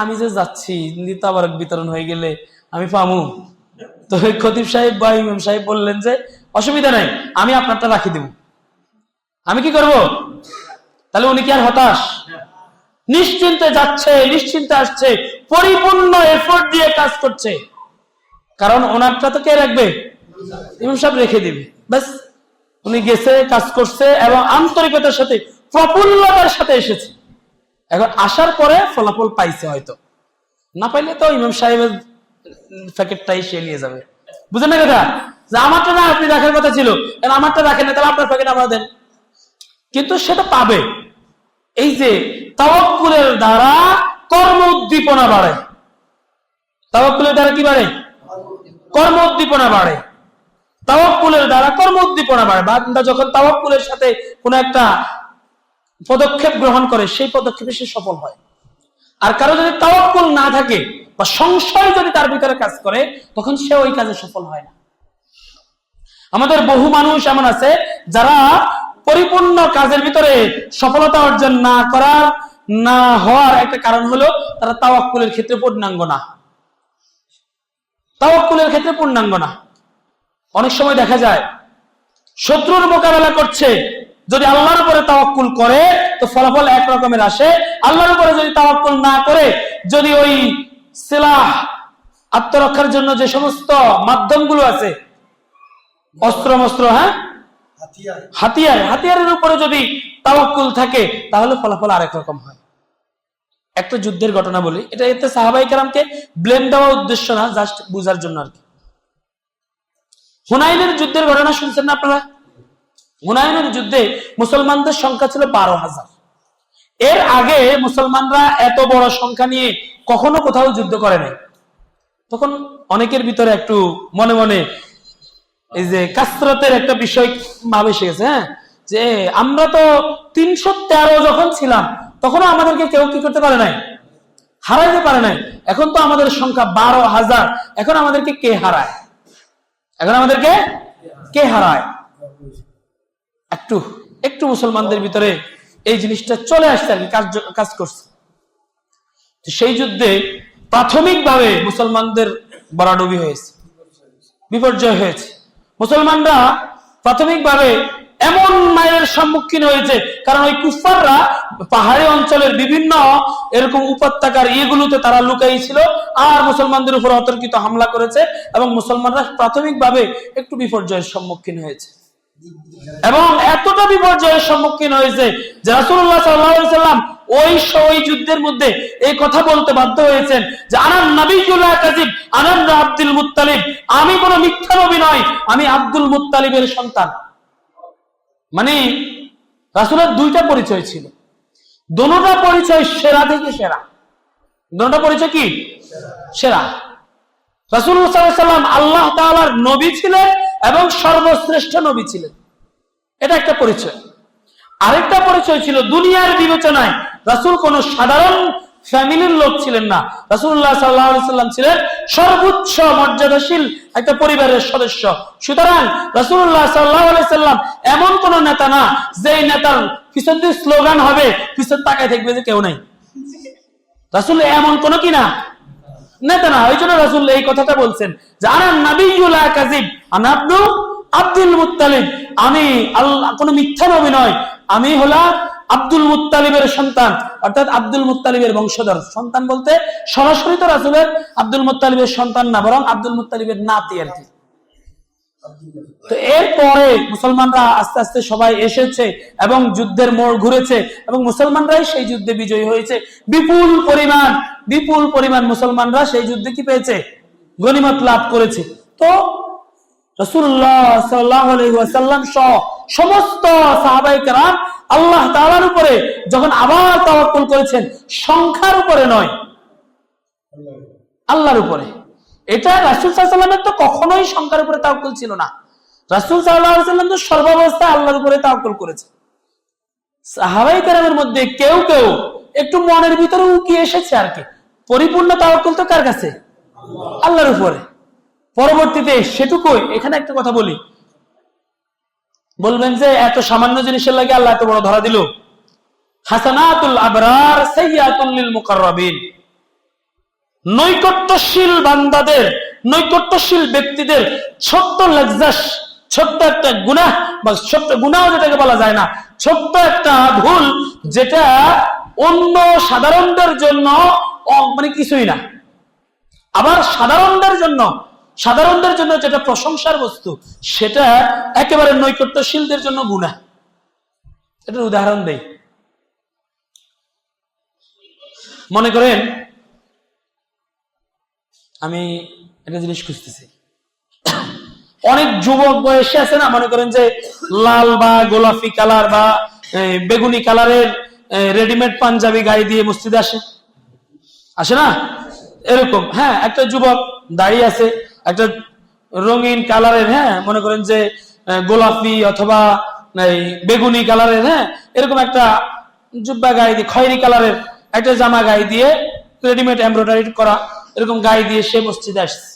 আমি যে যাচ্ছি তাবাররুক বিতরণ হয়ে গেলে আমি পামু। তো খতিব সাহেব বা ইমাম সাহেব বললেন যে অসুবিধা নাই, আমি আপনারটা রাখি দেব। আমি কি করব? তাহলে উনি কি আর হতাশ? নিশ্চিন্তে যাচ্ছে, নিশ্চিন্তে আসছে, পরিপূর্ণ এফোর্ট দিয়ে কাজ করছে। কারণ ওনারটা তো কে রাখবে? ইমাম সাহেব রেখে দিবে। ব্যাস, উনি গেছে, কাজ করছে এবং আন্তরিকতার সাথে, প্রফুল্লতার সাথে এসেছে। এখন আসার পরে ফলাফল পাইছে, হয়তো না পাইলে তো ইমাম সাহেবের প্যাকেটটাই সে নিয়ে যাবে। বুঝেন না কথা? যে আমারটা না আপনি রাখার কথা ছিল, আমারটা রাখেন না, তাহলে আপনার প্যাকেট আমরা দেন। কিন্তু সেটা পাবে। এই যে তাওয়াক্কুলের দ্বারা কর্ম উদ্দীপনা বাড়ে। তাওয়াক্কুলের দ্বারা কি বাড়ে? কর্ম উদ্দীপনা বাড়ে। তাওয়াক্কুলের দ্বারা কর্ম উদ্দীপনা বাড়ে। বান্দা যখন তাওয়াক্কুলের সাথে কোন একটা পদক্ষেপ গ্রহণ করে, সেই পদক্ষেপে সে সফল হয়। আর কারো যদি তাওয়াক্কুল না থাকে বা সংশয় যদি তার ভিতরে কাজ করে, তখন সে ওই কাজে সফল হয় না। আমাদের বহু মানুষ এমন আছে যারা পরিপূর্ণ কাজের ভিতরে সফলতা অর্জন না হওয়ার একটা কারণ হলো তারা তাওয়াক্কুলের ক্ষেত্রে পূর্ণাঙ্গ না। তাওয়াক্কুলের ক্ষেত্রে পূর্ণাঙ্গ না। অনেক সময় দেখা যায় শত্রুর মোকাবেলা করছে, যদি আল্লাহর উপরে তাওয়াক্কুল করে তো ফলাফল এক রকমের আসে। আল্লাহর উপরে যদি তাওয়াক্কুল না করে, যদি ওই সিলাহ, আত্মরক্ষার জন্য যে সমস্ত মাধ্যমগুলো আছে, অস্ত্র মস্ত্র, হাতিয়ারের উপরে যদি তাওয়াক্কুল থাকে, তাহলে ফলাফল আরেক রকম হয়। একটা যুদ্ধের ঘটনা বলি, এটা এতে সাহাবায়ে কেরামকে ব্লেম দেওয়ার উদ্দেশ্য না, জাস্ট বুঝার জন্য আর কি। হুনাইনের যুদ্ধের ঘটনা শুনছেন না আপনারা? হুনাইনের যুদ্ধে মুসলমানদের সংখ্যা ছিল 12,000। এর আগে মুসলমানরা এত বড় সংখ্যা নিয়ে কখনো কোথাও যুদ্ধ করে নাই। তখন অনেকের ভিতরে একটু মনে মনে এই যে কাসরতের একটা বিষয় ভাব এসে গেছে, হ্যাঁ, যে আমরা তো 313 যখন ছিলাম তখনও আমাদেরকে কেউ কি করতে পারে নাই, হারাইতে পারে নাই। এখন তো আমাদের সংখ্যা 12,000, এখন আমাদেরকে কে হারায়? এখন আমাদেরকে কে হারায়? একটু একটু মুসলমানদের ভিতরে এই জিনিসটা চলে আসছে আর কি, কাজ করছে। সেই যুদ্ধে প্রাথমিকভাবে মুসলমানদের বরাডুবি হয়েছে, বিপর্যয় হয়েছে। মুসলমানরা প্রাথমিকভাবে এমন মায়ের সম্মুখীন হয়েছে, কারণ ওই কুফাররা পাহাড়ি অঞ্চলের বিভিন্ন এরকম উপত্যকার ইয়েগুলোতে তারা লুকাই ছিল আর মুসলমানদের উপর অতর্কিত হামলা করেছে, এবং মুসলমানরা প্রাথমিকভাবে একটু বিপর্যয়ের সম্মুখীন হয়েছে। এবং এতটা বিপর্যয়ের সম্মুখীন হয়েছে যে রাসূলুল্লাহ সাল্লাল্লাহু আলাইহি ওয়াসাল্লাম ওই যুদ্ধের মধ্যে এই কথা বলতে বাধ্য হয়েছেন যে আনা নাবিয়্যুল লা কাযিব, আনা আব্দুল মুত্তালিব, আমি কোনো মিথ্যা নবী নই, আমি আব্দুল মুত্তালিবের সন্তান। মানে রাসূলের দুইটা পরিচয় ছিল, দুটোটা পরিচয় সেরা থেকে সেরা। দুটোটা পরিচয় কি? সেরা। রাসূলুল্লাহ সাল্লাল্লাহু আলাইহি ওয়াসাল্লাম আল্লাহ তাআলার নবী ছিলেন এবং সর্বশ্রেষ্ঠ নবী ছিলেন, এটা একটা পরিচয়। আরেকটা পরিচয় ছিল দুনিয়ার বিবেচনায় রাসূল কোন সাধারণ ফ্যামিলির লোক ছিলেন না, রাসূলুল্লাহ সাল্লাল্লাহু আলাইহি ওয়াসাল্লাম ছিলেন সর্বোচ্চ মর্যাদাশীল একটা পরিবারের সদস্য। সুতরাং রাসূলুল্লাহ সাল্লাল্লাহু আলাইহি ওয়াসাল্লাম এমন কোন নেতা না যে নেতার পিছন দিয়ে স্লোগান হবে পিছন তাকায় থাকবে যে কেউ নাই। রাসূল এমন কোন কি না, নেতা না। ওই জন্য রাসূল এই কথাটা বলছেন যে আনা নাবিয়্যুল লা কাযিব, আনা আব্দুল মুত্তালিব, আমি আল্লাহ কোন মিথ্যা নবী নয়, আমি হলাম আব্দুল মুত্তালিবের সন্তান, অর্থাৎ আব্দুল মুত্তালিবের বংশধর। সন্তান বলতে সরাসরি তো রাসূলের আব্দুল মুত্তালিবের সন্তান না, বরং আব্দুল মুত্তালিবের নাতি আর কি। তো এরপরে মুসলমানরা আস্তে আস্তে সবাই এসেছে এবং যুদ্ধের মোড় ঘুরেছে এবং মুসলমানরাই সেই যুদ্ধে বিজয়ী হয়েছে। বিপুল পরিমাণ মুসলমানরা সেই যুদ্ধে কি পেয়েছে? গনিমত লাভ করেছে। তো রাসূলুল্লাহ সাল্লাল্লাহু আলাইহি ওয়াসাল্লাম সহ সমস্ত সাহাবায়ে কেরাম আল্লাহ তাআলার উপরে যখন আবার তাওয়াক্কুল করেছেন, সংখ্যার উপরে নয়, আল্লাহর উপরে। এটা রাসূল সাল্লাল্লাহু আলাইহি ওয়াসাল্লামের তো কখনোই সংখ্যার উপরে তাওয়াক্কুল ছিল না। রাসূল সাল্লাল্লাহু আলাইহি ওয়াসাল্লাম তো সর্বাবস্থায় আল্লাহর উপরে তাওয়াক্কুল করেছে। সাহাবায়ে কেরামের মধ্যে কেউ কেউ একটু মনের ভিতরে উকি এসেছে আর কি, পরিপূর্ণ তাওয়াক্কুল তো কার কাছে? আল্লাহর উপরে। পরবর্তীতে সেটুকুই। এখানে একটা কথা বলি, বলবেন যে এত সামান্য জিনিসের লাগে আল্লাহ এত বড় ধরা দিল। হাসানাতুল আবরার সাইয়্যাতুল লিল মুকাররাবিন, নৈকট্যশীল বান্দাদের, নৈকট্যশীল ব্যক্তিদের ছোট্ট লজ্জাস, ছোট্ট একটা গুনাহ বা ছোট্ট গুনাহ যেটাকে বলা যায় না, ছোট্ট একটা ভুল যেটা অন্য সাধারণদের জন্য মানে কিছুই না, আবার সাধারণদের জন্য যেটা প্রশংসার বস্তু সেটা একেবারে নৈকট্যশীলদের জন্য গুনাহ। এটার উদাহরণ দেই। মনে করেন আমি একটা জিনিস খুঁজতেছি, অনেক যুবক বয়সে আছে না, মনে করেন যে লাল বা গোলাপি কালার বা বেগুনি কালারের রেডিমেড পাঞ্জাবি গায়ে দিয়ে মসজিদে আসে না এরকম। হ্যাঁ, একটা যুবক দাঁড়িয়ে আছে একটা রঙিন কালারের, হ্যাঁ মনে করেন যে গোলাপি অথবা বেগুনি কালারের, হ্যাঁ এরকম একটা জুব্বা গায়ে দিয়ে, খয়েরি কালারের একটা জামা গায়ে দিয়ে, রেডিমেড এমব্রয়ডারি করা এরকম গায়ে দিয়ে সে মসজিদে আসছে।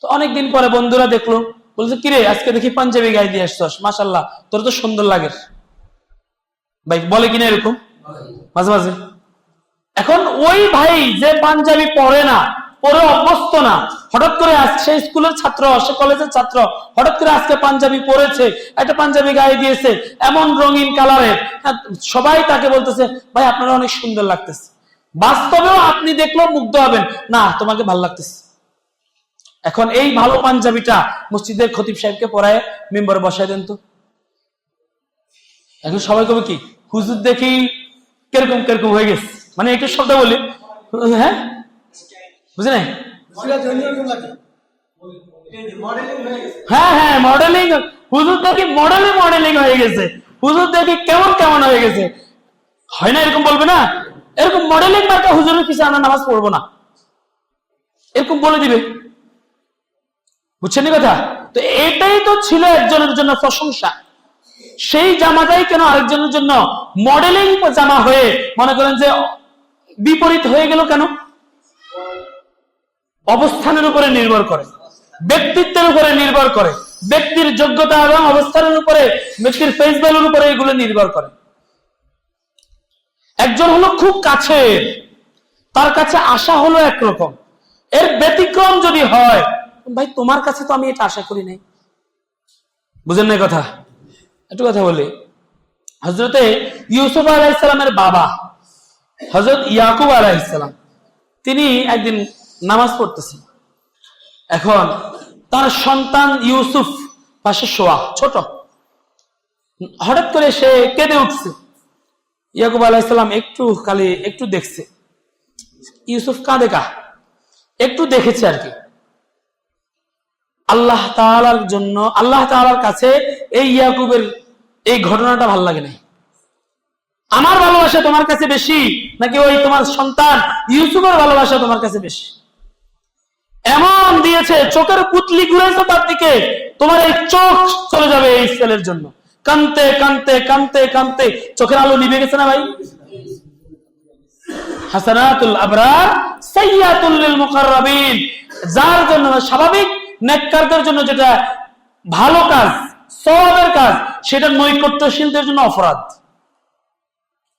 তো অনেকদিন পরে বন্ধুরা দেখলো, বলছে কিরে আজকে দেখি পাঞ্জাবি গায়ে দিয়ে আসছস, মাশাআল্লাহ তোর তো সুন্দর লাগে ভাই, বলে কিনা এরকম মাঝে মাঝে। এখন ওই ভাই যে পাঞ্জাবি পরে না, পরে অভ্যস্ত না, হঠাৎ করে সে স্কুলের ছাত্র, সে কলেজের ছাত্র, হঠাৎ করে আজকে পাঞ্জাবি পরেছে, একটা পাঞ্জাবি গায়ে দিয়েছে এমন রঙিন কালারের, সবাই তাকে বলতেছে ভাই আপনারা অনেক সুন্দর লাগতেছে। বাস্তবেও আপনি দেখলেও মুগ্ধ হবেন, না তোমাকে ভালো লাগতেছে। এখন এই ভালো পাঞ্জাবিটা মসজিদের খতিব সাহেবকে পরায় মেম্বারে বসায় দেন তো। এখন সবাই কবে কি হুজুর দেখি কিরকম কিরকম হয়ে গেছে, মানে একটু শব্দ বলি, হ্যাঁ বুঝে নাই? হ্যাঁ হ্যাঁ মডেলিং, হুজুর দেখি মডেলিং হয়ে গেছে, হুজুর দেখি কেমন হয়ে গেছে। হয় না এরকম বলবে না? এরকম মডেলিং মার্কা হুজুরের পিছনে আমরা নামাজ পড়বো না। এরকম বলে দিবে। বুঝছেন কথা? তো এটাই তো ছিল একজনের জন্য প্রশংসা। সেই জামাটাই কেন আরেকজনের জন্য মডেলিং জামা হয়ে মনে করেন যে বিপরীত হয়ে গেল কেন? অবস্থানের উপরে নির্ভর করে, ব্যক্তিত্বের উপরে নির্ভর করে, ব্যক্তির যোগ্যতা এবং অবস্থানের উপরে, ব্যক্তির ফেস ভ্যালুর উপরে এগুলো নির্ভর করে। একজন হলো খুব কাছের, তার কাছে আশা হলো একরকম, এর ব্যতিক্রম যদি হয়, ভাই তোমার কাছে তো আমি এটা আশা করি নাই। বুঝেন না কথা? একটু কথা বলি। হযরতে ইউসুফ আলাইহিস সালামের বাবা হযরত ইয়াকুব আলাইহিস সালাম, তিনি একদিন নামাজ পড়তেছেন। এখন তার সন্তান ইউসুফ পাশে শোয়া, ছোট। হঠাৎ করে সে কেঁদে উঠছে। ইয়াকুব আলাইহিস সালাম একটু দেখছে, ইউসুফ কাঁদে কা, একটু দেখেছে আর কি। আল্লাহ তাআলার জন্য, আল্লাহ তাআলার কাছে এই ইয়াকুবের এই ঘটনাটা ভালো লাগে নাই। আমার ভালোবাসা তোমার কাছে বেশি নাকি ওই তোমার সন্তান ইউসুফের ভালোবাসা তোমার কাছে বেশি? এমন দিয়েছে, চোখের পুতলি ঘুরেছে তার দিকে, তোমার এই চোখ চলে যাবে এই ছেলের জন্য। কানতে কানতে কানতে কানতে চোখের আলো নিভে গেছে না ভাই? হাসানাতুল আবরার সাইয়্যাতুল লিল মুকাররাবিন, যার জন্য স্বাভাবিক নেককারদের জন্য যেটা ভালো কাজ, সওয়াবের কাজ, সেটা নৈকট্যশীলদের জন্য অপরাধ।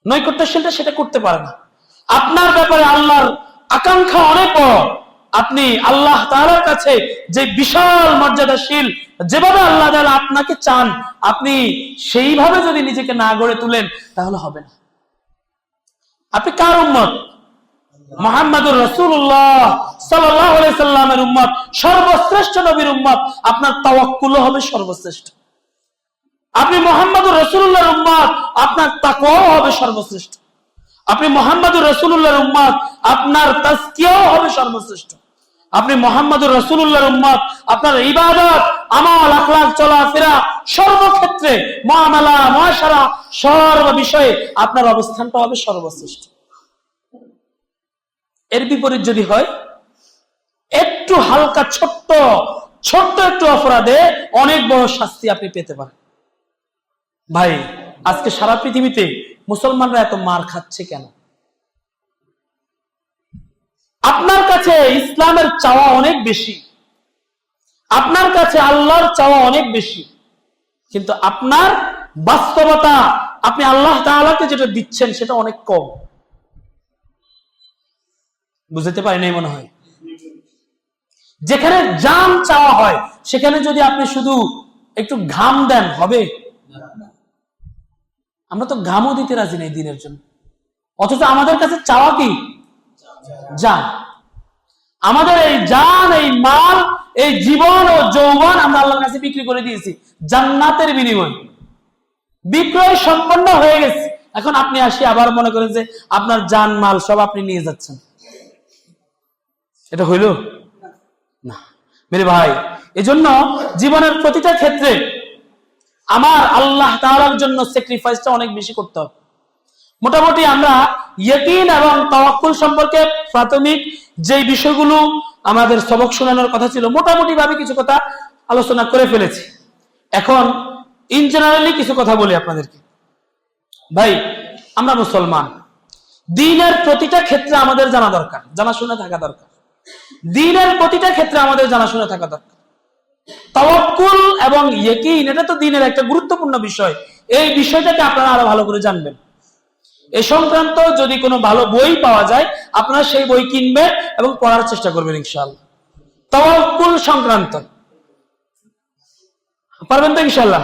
নৈকট্যশীলটা সেটা করতে পারে না। আপনার ব্যাপারে আল্লাহর আকাঙ্ক্ষা অনেক বড়। আপনি আল্লাহ তাআলার কাছে যে বিশাল মর্যাদাশীল, যেভাবে আল্লাহ তাআলা আপনাকে চান, আপনি সেইভাবে যদি নিজেকে না গড়ে তুলেন তাহলে হবে না। আপনি কার উম্মত? মুহাম্মদুর রাসূলুল্লাহ সাল্লাল্লাহু আলাইহি সাল্লামের উম্মত, সর্বশ্রেষ্ঠ নবীর উম্মত। আপনার তাওয়াক্কুলও হবে সর্বশ্রেষ্ঠ। আপনি মুহাম্মদুর রাসূলুল্লাহর উম্মত, আপনার তাকওয়াও হবে সর্বশ্রেষ্ঠ। আপনি মুহাম্মদুর রাসূলুল্লাহর উম্মত, আপনার তাজকিয়াও হবে সর্বশ্রেষ্ঠ। আপনি মুহাম্মদুর রাসূলুল্লাহর উম্মত, আপনার ইবাদত, আমল, আখলাক, চলাফেরা, সর্বক্ষেত্রে মুআমালা, মুআশারা, সর্ব বিষয়ে আপনার অবস্থানটা হবে সর্বশ্রেষ্ঠ। এর বিপরীত যদি হয়, একটু হালকা ছোট্ট একটু অপরাধে অনেক বড় শাস্তি আপনি পেতে পারেন। ভাই, আজকে সারা পৃথিবীতে মুসলমানরা এত মার খাচ্ছে কেন? আপনার কাছে ইসলামের চাওয়া অনেক বেশি, আপনার কাছে আল্লাহর চাওয়া অনেক বেশি, কিন্তু আপনার বাস্তবতা, আপনি আল্লাহ তাআলাকে যেটা দিচ্ছেন সেটা অনেক কম। বুঝতে পারি নাই মনে হয়? যেখানে জান চাওয়া হয় সেখানে যদি আপনি শুধু একটু ঘাম দেন, হবে? আমরা তো ঘামও দিতে রাজি নেই দিনের জন্য, অথচ আমাদের কাছে চাওয়া কি? জান। আমাদের এই জান, এই মাল, এই জীবন ও যৌবন আমরা আল্লাহর কাছে বিক্রি করে দিয়েছি জান্নাতের বিনিময়ে। বিক্রয় সম্পন্ন হয়ে গেছে। এখন আপনি আসি আবার মনে করেন যে আপনার জান মাল সব আপনি নিয়ে যাচ্ছেন। এটা হইল না মেরে ভাই। এজন্য জীবনের প্রতিটা ক্ষেত্রে আমার আল্লাহ তাআলার জন্য স্যাক্রিফাইসটা অনেক বেশি করতে হবে। মোটামুটি আমরা ইয়াকিন এবং তাওয়াক্কুল সম্পর্কে প্রাথমিক যে বিষয়গুলো আমাদের সবক শোনানোর কথা ছিল, মোটামুটি ভাবে কিছু কথা আলোচনা করে ফেলেছি। এখন ইন জেনারেলি কিছু কথা বলি আপনাদেরকে। ভাই, আমরা মুসলমান, দ্বীনের প্রতিটা ক্ষেত্রে আমাদের জানা দরকার, জানাশোনা থাকা দরকার। দ্বীনের প্রতিটা ক্ষেত্রে আমাদের জানাশোনা থাকা দরকার। তাওয়াক্কুল এবং ইয়াকিন, এটা তো দ্বীনের একটা গুরুত্বপূর্ণ বিষয়। এই বিষয়টাকে আপনারা আরো ভালো করে জানবেন। এ সংক্রান্ত যদি কোনো ভালো বই পাওয়া যায়, আপনারা সেই বই কিনবেন এবং পড়ার চেষ্টা করবেন ইনশাআল্লাহ। তাওয়াক্কুল সংক্রান্ত পারবেন তো ইনশাআল্লাহ?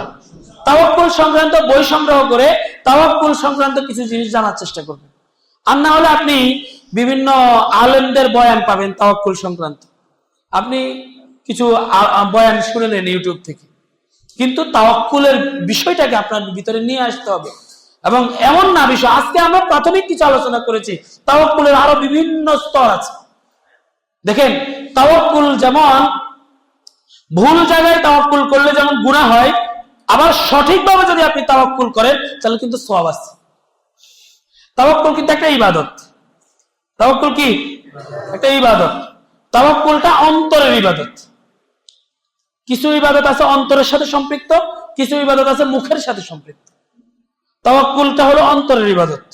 তাওয়াক্কুল সংক্রান্ত বই সংগ্রহ করে তাওয়াক্কুল সংক্রান্ত কিছু জিনিস জানার চেষ্টা করবেন। আর না হলে আপনি বিভিন্ন আলেমদের বয়ান পাবেন তাওয়াক্কুল সংক্রান্ত, আপনি কিছু বয়ান শুনে নেন ইউটিউব থেকে, কিন্তু তাওয়াক্কুলের বিষয়টাকে আপনার ভিতরে নিয়ে আসতে হবে। এবং এমন না বিষয়, আজকে আমরা প্রাথমিক কিছু আলোচনা করেছি, তাওয়াক্কুলের আরো বিভিন্ন স্তর আছে। দেখেন, তাওয়াক্কুল যেমন ভুল জায়গায় তাওয়াক্কুল করলে যেমন গুনাহ হয়, আবার সঠিকভাবে যদি আপনি তাওয়াক্কুল করেন তাহলে কিন্তু সওয়াব আছে। তাওয়াক্কুল কিন্তু একটা ইবাদত। তাওয়াক্কুল কি? একটা ইবাদত। তাওয়াক্কুলটা অন্তরের ইবাদত। কিছু ইবাদত আছে অন্তরের সাথে সম্পৃক্ত, কিছু ইবাদত আছে মুখের সাথে সম্পৃক্ত। তাওয়াক্কুলটা হলো অন্তরের ইবাদত।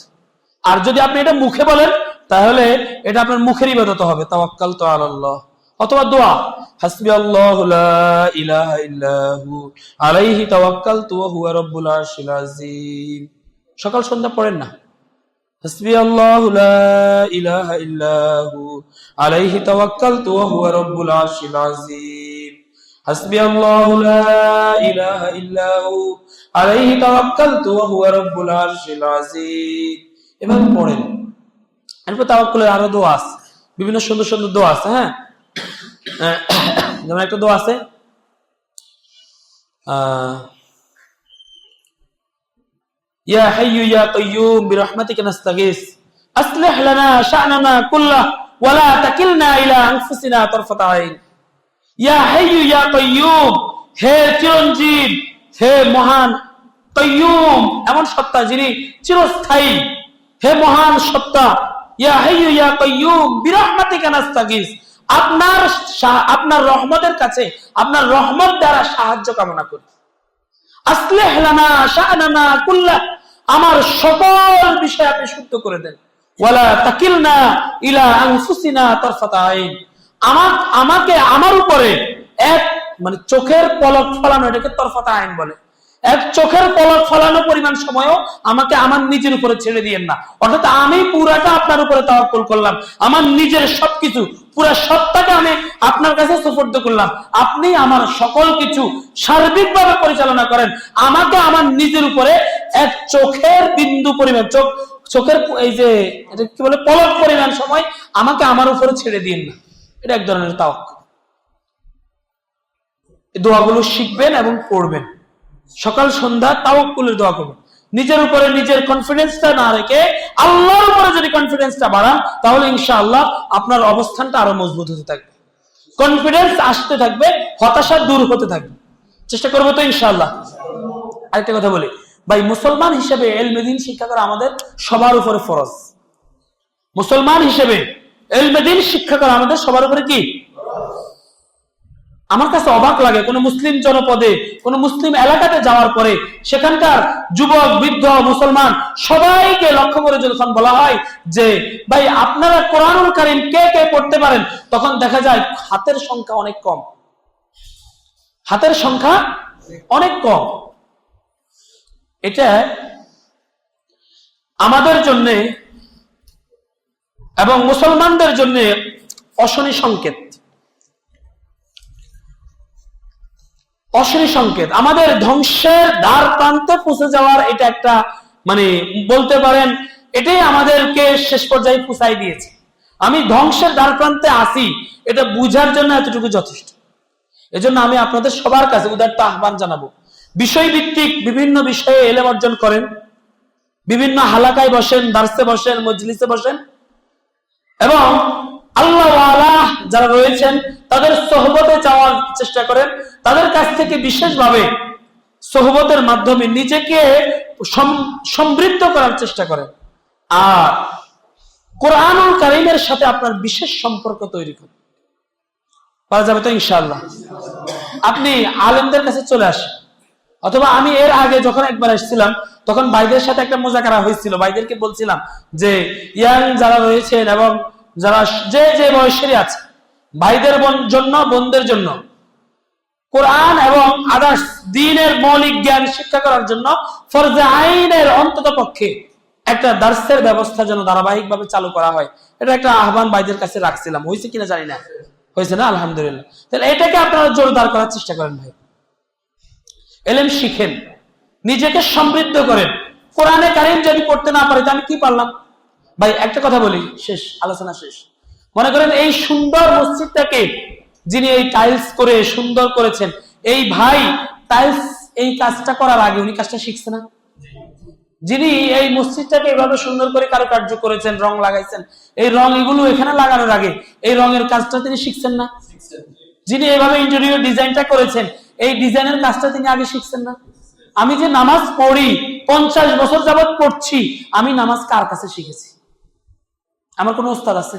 আর যদি আপনি এটা মুখে বলেন তাহলে এটা আপনার মুখের ইবাদত হবে, তাওয়াক্কালতু আলাল্লাহ। অথবা দোয়া, হাসবিয়াল্লাহু লা ইলাহা ইল্লাহু আলাইহি তাওয়াক্কালতু ওয়া হুয়া রাব্বুল আরশিল আযীম। সকাল সন্ধ্যা পড়েন না, হাসবিয়াল্লাহু লা ইলাহা ইল্লাহু আলাইহি তাওয়াক্কালতু ওয়া হুয়া রাব্বুল আরশিল আযীম। হাসবিয়াল্লাহু লা ইলাহা ইল্লাহু আলাইহি তাওয়াক্কালতু ওয়া হুয়া রাব্বুল আরশিল আযীম। এভাবে পড়েন। এরপর তাওয়াক্কুলের আরো দোয়া আছে, বিভিন্ন সুন্দর সুন্দর দোয়া আছে। হ্যাঁ, যেমন একটা দোয়া আছে, ইয়া হাইয়্যু ইয়া কাইয়্যুম বিরহমাতিকা নাস্তাগীস আসলিহ লানা শা'নানা কুল্লাহ ওয়া লা তাকিলনা ইলা আনফুসিনা তারফাতা আইন। ইয়া হাইয়্যু ইয়া কাইয়্যুম, হে চিরঞ্জীব, হে মহান কাইয়্যুম, এমন সত্তা যিনি চিরস্থায়ী, হে মহান সত্তা। ইয়া হাইয়্যু ইয়া কাইয়্যুম বিরহমাতিকা নাস্তাগীস, আপনার রহমতের কাছে, আপনার রহমত দ্বারা সাহায্য কামনা করি। আসলিহ লানা শা'নানা কুল্লাহ, আমার সকল বিষয় আপনি শুদ্ধ করে দেন। ওয়ালা তাকিলনা ইলা আনফুসিনা তারফাতা আইন, আমাকে আমার উপরে এক মানে চোখের পলক ফলানো, এটাকে তরফাতা আইন বলে। এক চোখের পলক ফলানো পরিমাণ সময়ও আমাকে আমার নিজের উপরে ছেড়ে দিয়েন না। অর্থাৎ আমি পুরাটা আপনার উপরে তাওয়াক্কুল করলাম, আমার নিজের সবকিছু, পুরা সত্তাকে আমি আপনার কাছে সুপর্দ করলাম। আপনি আমার সকল কিছু সার্বিকভাবে পরিচালনা করেন, আমাকে আমার নিজের উপরে এক চোখের বিন্দু পরিমাণ, চোখের এই যে এটা কি বলে পলক পরিমাণ সময় আমাকে আমার উপরে ছেড়ে দিয়েন না। এটা এক ধরনের তাওয়াক্কুল। এই দোয়াগুলো শিখবেন এবং পড়বেন। সকাল সন্ধ্যা তাওয়াক্কুলের দোয়া করবেন। নিজের উপরে নিজের কনফিডেন্সটা না রেখে আল্লাহর উপরে যদি কনফিডেন্সটা বাড়ান তাহলে ইনশাআল্লাহ আপনার অবস্থানটা আরো মজবুত হতে থাকবে, কনফিডেন্স আসতে থাকবে, হতাশা দূর হতে থাকবে। চেষ্টা করবো তো ইনশাআল্লাহ। আরেকটা কথা বলি ভাই, মুসলমান হিসেবে ইলমে দ্বীন শিক্ষা করা আমাদের সবার উপরে ফরজ। মুসলমান হিসেবে ইলমে দ্বীন শিক্ষা করা আমাদের সবার উপরে কি? আমার কাছে অবাক লাগে, কোন মুসলিম জনপদে, কোন মুসলিম এলাকাতে যাওয়ার পরে সেখানকার যুবক, বৃদ্ধ, মুসলমান সবাইকে লক্ষ্য করে যখন বলা হয় যে ভাই আপনারা কোরআনুল কারীম কে কে পড়তে পারেন, তখন দেখা যায় হাতের সংখ্যা অনেক কম। হাতের সংখ্যা অনেক কম। এটা আমাদের জন্য এবং মুসলমানদের জন্য অশনি সংকেত, অশনি সংকেত। আমাদের ধ্বংসের দ্বার প্রান্তে পৌঁছে যাওয়ার এটা একটা মানে বলতে পারেন এটাই আমাদেরকে শেষ পর্যায়ে পৌঁছাই দিয়েছে। আমি ধ্বংসের দ্বার প্রান্তে আসি, এটা বুঝার জন্য এতটুকু যথেষ্ট। এজন্য আমি আপনাদের সবার কাছে উদাত্ত আহ্বান জানাবো, বিষয়ভিত্তিক বিভিন্ন বিষয়ে ইলম অর্জন করেন, বিভিন্ন হালাকায় বসেন, দার্সে বসেন, মজলিসে বসেন, এবং আল্লাহ ওয়ালা যারা রয়েছেন তাদের সোহবতে যাওয়ার চেষ্টা করেন। তাদের কাছ থেকে বিশেষভাবে সোহবতের মাধ্যমে নিজেকে সমৃদ্ধ করার চেষ্টা করেন। আর কোরআনুল কারীমের সাথে আপনার বিশেষ সম্পর্ক তৈরি করুন। পারা যাবে তো ইনশাআল্লাহ। আপনি আলেমদের কাছে চলে আসেন, অথবা আমি এর আগে যখন একবার এসেছিলাম তখন ভাইদের সাথে একটা মুজাকারা হয়েছিল। ভাইদেরকে বলছিলাম যে ইয়াং যারা রয়েছেন এবং যারা যে যে বয়সেরই আছে, ভাইদের জন্য, বোনদের জন্য কোরআন এবং আদার্স দ্বীনের মৌলিক জ্ঞান শিক্ষা করার জন্য ফরজে আইনের অন্তত পক্ষে একটা দার্সের ব্যবস্থা যেন ধারাবাহিকভাবে চালু করা হয়, এটা একটা আহ্বান ভাইদের কাছে রাখছিলাম। হয়েছে কিনা জানি না, হয়েছে না? আলহামদুলিল্লাহ। তাহলে এটাকে আপনারা জোরদার করার চেষ্টা করেন ভাই। ইলম শিখেন, নিজেকে সমৃদ্ধ করেন। কোরআনে কারীম যদি পড়তে না পারি তো আমি কি পারলাম? ভাই একটা কথা বলি, শেষ আলোচনা শেষ। মনে করেন এই সুন্দর মসজিদটাকে যিনি এই টাইলস করে সুন্দর করেছেন, এই ভাই টাইলস এই কাজটা করার আগে উনি কাজটা শিখছে না? যিনি এই মসজিদটাকে এভাবে সুন্দর করে কারুকার্য করেছেন, রং লাগাইছেন, এই রং এগুলো এখানে লাগানোর আগে এই রঙের কাজটা তিনি শিখছেন না? যিনি এইভাবে ইন্টেরিয়র ডিজাইনটা করেছেন, এই ডিজাইনের কাজটা তিনি আগে শিখছেন না? আমি যে নামাজ পড়ি 50 বছর যাবত পড়ছি, আমি নামাজ কার কাছে শিখেছি? আমার কোন ওস্তাদ আছে?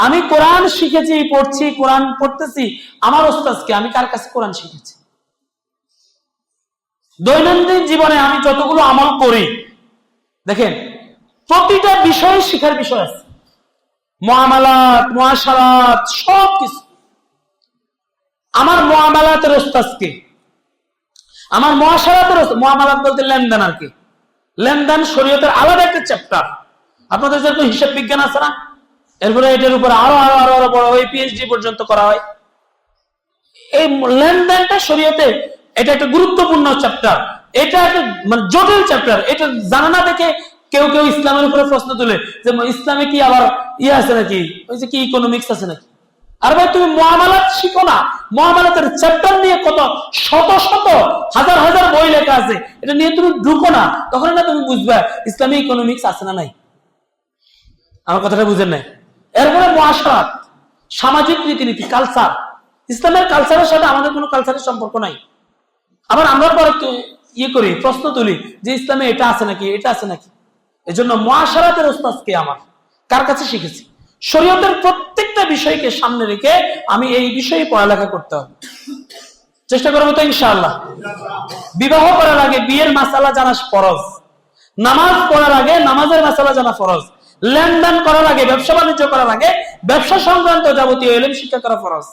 আমি কোরআন শিখেছি, পড়ছি, কোরআন পড়তেছি আমার ওস্তাদকে। আমি কার কাছে কোরআন শিখেছি? দৈনন্দিন জীবনে আমি যতগুলো আমল করি, দেখেন প্রতিটা বিষয় শিখার বিষয় আছে। মুআমালাত, মুআশারাত, সবকিছু। আমার মুআমালাতের ওস্তাদকে, আমার মুআশারাতের মুআমালাত বলতে লেনদেন আর কি। লেনদেন শরীয়তের আলাদা একটা চ্যাপ্টার। আপনাদের যেরকম হিসাব বিজ্ঞান আছে না, এরপরে এটার উপর আরো আরো আরো আরো বড় ওই পিএইচডি পর্যন্ত করা হয়। এই লেনদেনটা শরীয়তে এটা একটা গুরুত্বপূর্ণ চ্যাপ্টার। এটা একটা মানে জটিল চ্যাপ্টার। এটা জানা না দেখে কেউ কেউ ইসলামের উপরে প্রশ্ন তুলে যে ইসলামে কি আবার ইয়ে আছে নাকি, ওই যে কি ইকোনমিক্স আছে নাকি। আর ভাই তুমি মুআমালাত শিখো না, মুআমালাতের চ্যাপ্টার নিয়ে কত শত শত হাজার হাজার বই লেখা আছে, এটা নিয়ে তুমি ঢুকো না, তখন না তুমি বুঝবে ইসলামী ইকোনমিক্স আছে না নাই। আমার কথাটা বুঝেন নাই? এরপরে মুআশারাত, সামাজিক রীতিনীতি, কালচার। ইসলামের কালচারের সাথে আমাদের কোনো কালচারের সম্পর্ক নাই। আবার আমরা পরে ইয়ে করি, প্রশ্ন তুলি যে ইসলামে এটা আছে নাকি, এটা আছে নাকি। এই জন্য মুআশারাতের ওস্তাদকে আমার কার কাছে শিখেছি? শরীয়তের প্রত্যেকটা বিষয়কে সামনে রেখে আমি এই বিষয়ে পড়ালেখা করতে হবে, চেষ্টা করবো তো ইনশাআল্লাহ। বিবাহ করার আগে বিয়ের মাসালা জানা ফরজ, নামাজ পড়ার আগে নামাজের মাসালা জানা ফরজ, লেনদেন করার আগে, ব্যবসা বাণিজ্য করার আগে ব্যবসা সংক্রান্ত যাবতীয় ইলম শিক্ষা করা ফরজ।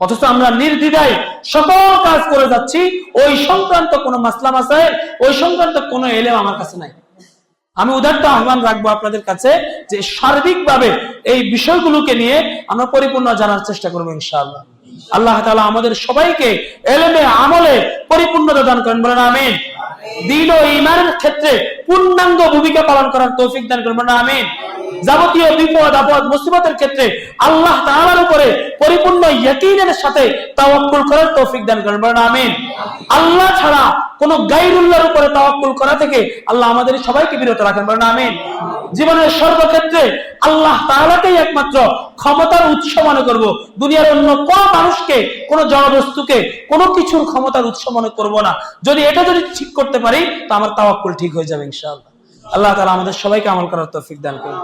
অথচ আমরা নির্দ্বিধায় সকল কাজ করে যাচ্ছি, ওই সংক্রান্ত কোনো মাসলা মাসাইল, ওই সংক্রান্ত কোনো ইলম আমার কাছে নাই। আমি উদারতা আহ্বান রাখবো আপনাদের কাছে যে সার্বিকভাবে এই বিষয়গুলোকে নিয়ে আমরা পরিপূর্ণ জানার চেষ্টা করবো ইনশাআল্লাহ। আল্লাহ তাআলা আমাদের সবাইকে ইলমে আমলে পরিপূর্ণতা দান করেন, বলেন আমিন। দ্বীন ও ঈমানের ক্ষেত্রে পূর্ণাঙ্গ ভূমিকা পালন করার তৌফিক দান করেন, বলেন আমিন। যাবতীয় বিপদ আপদ মুসিবতের ক্ষেত্রে আল্লাহ তাআলার উপরে পরিপূর্ণ ইয়াকিনের সাথে তাওয়াক্কুল করার তৌফিক দান করেন, বলেন আমিন। আল্লাহ ছাড়া কোন গায়রুল্লাহর উপরে তাওয়াক্কুল করা থেকে আল্লাহ আমাদের সবাইকে বিরত রাখেন, বলেন আমিন। জীবনের সর্বক্ষেত্রে আল্লাহ তাআলাকেই একমাত্র ক্ষমতার উৎস মনে করব, দুনিয়ার অন্য কোন মানুষকে, কোন জড়বস্তুকে, কোনো কিছুর ক্ষমতার উৎস মনে করব না। যদি ঠিক করতে পারি তো আমার তাওয়াক্কুল ঠিক হয়ে যাবে ইনশাআল্লাহ। আল্লাহ তাআলা আমাদের সবাইকে আমল করার তৌফিক দান করুন।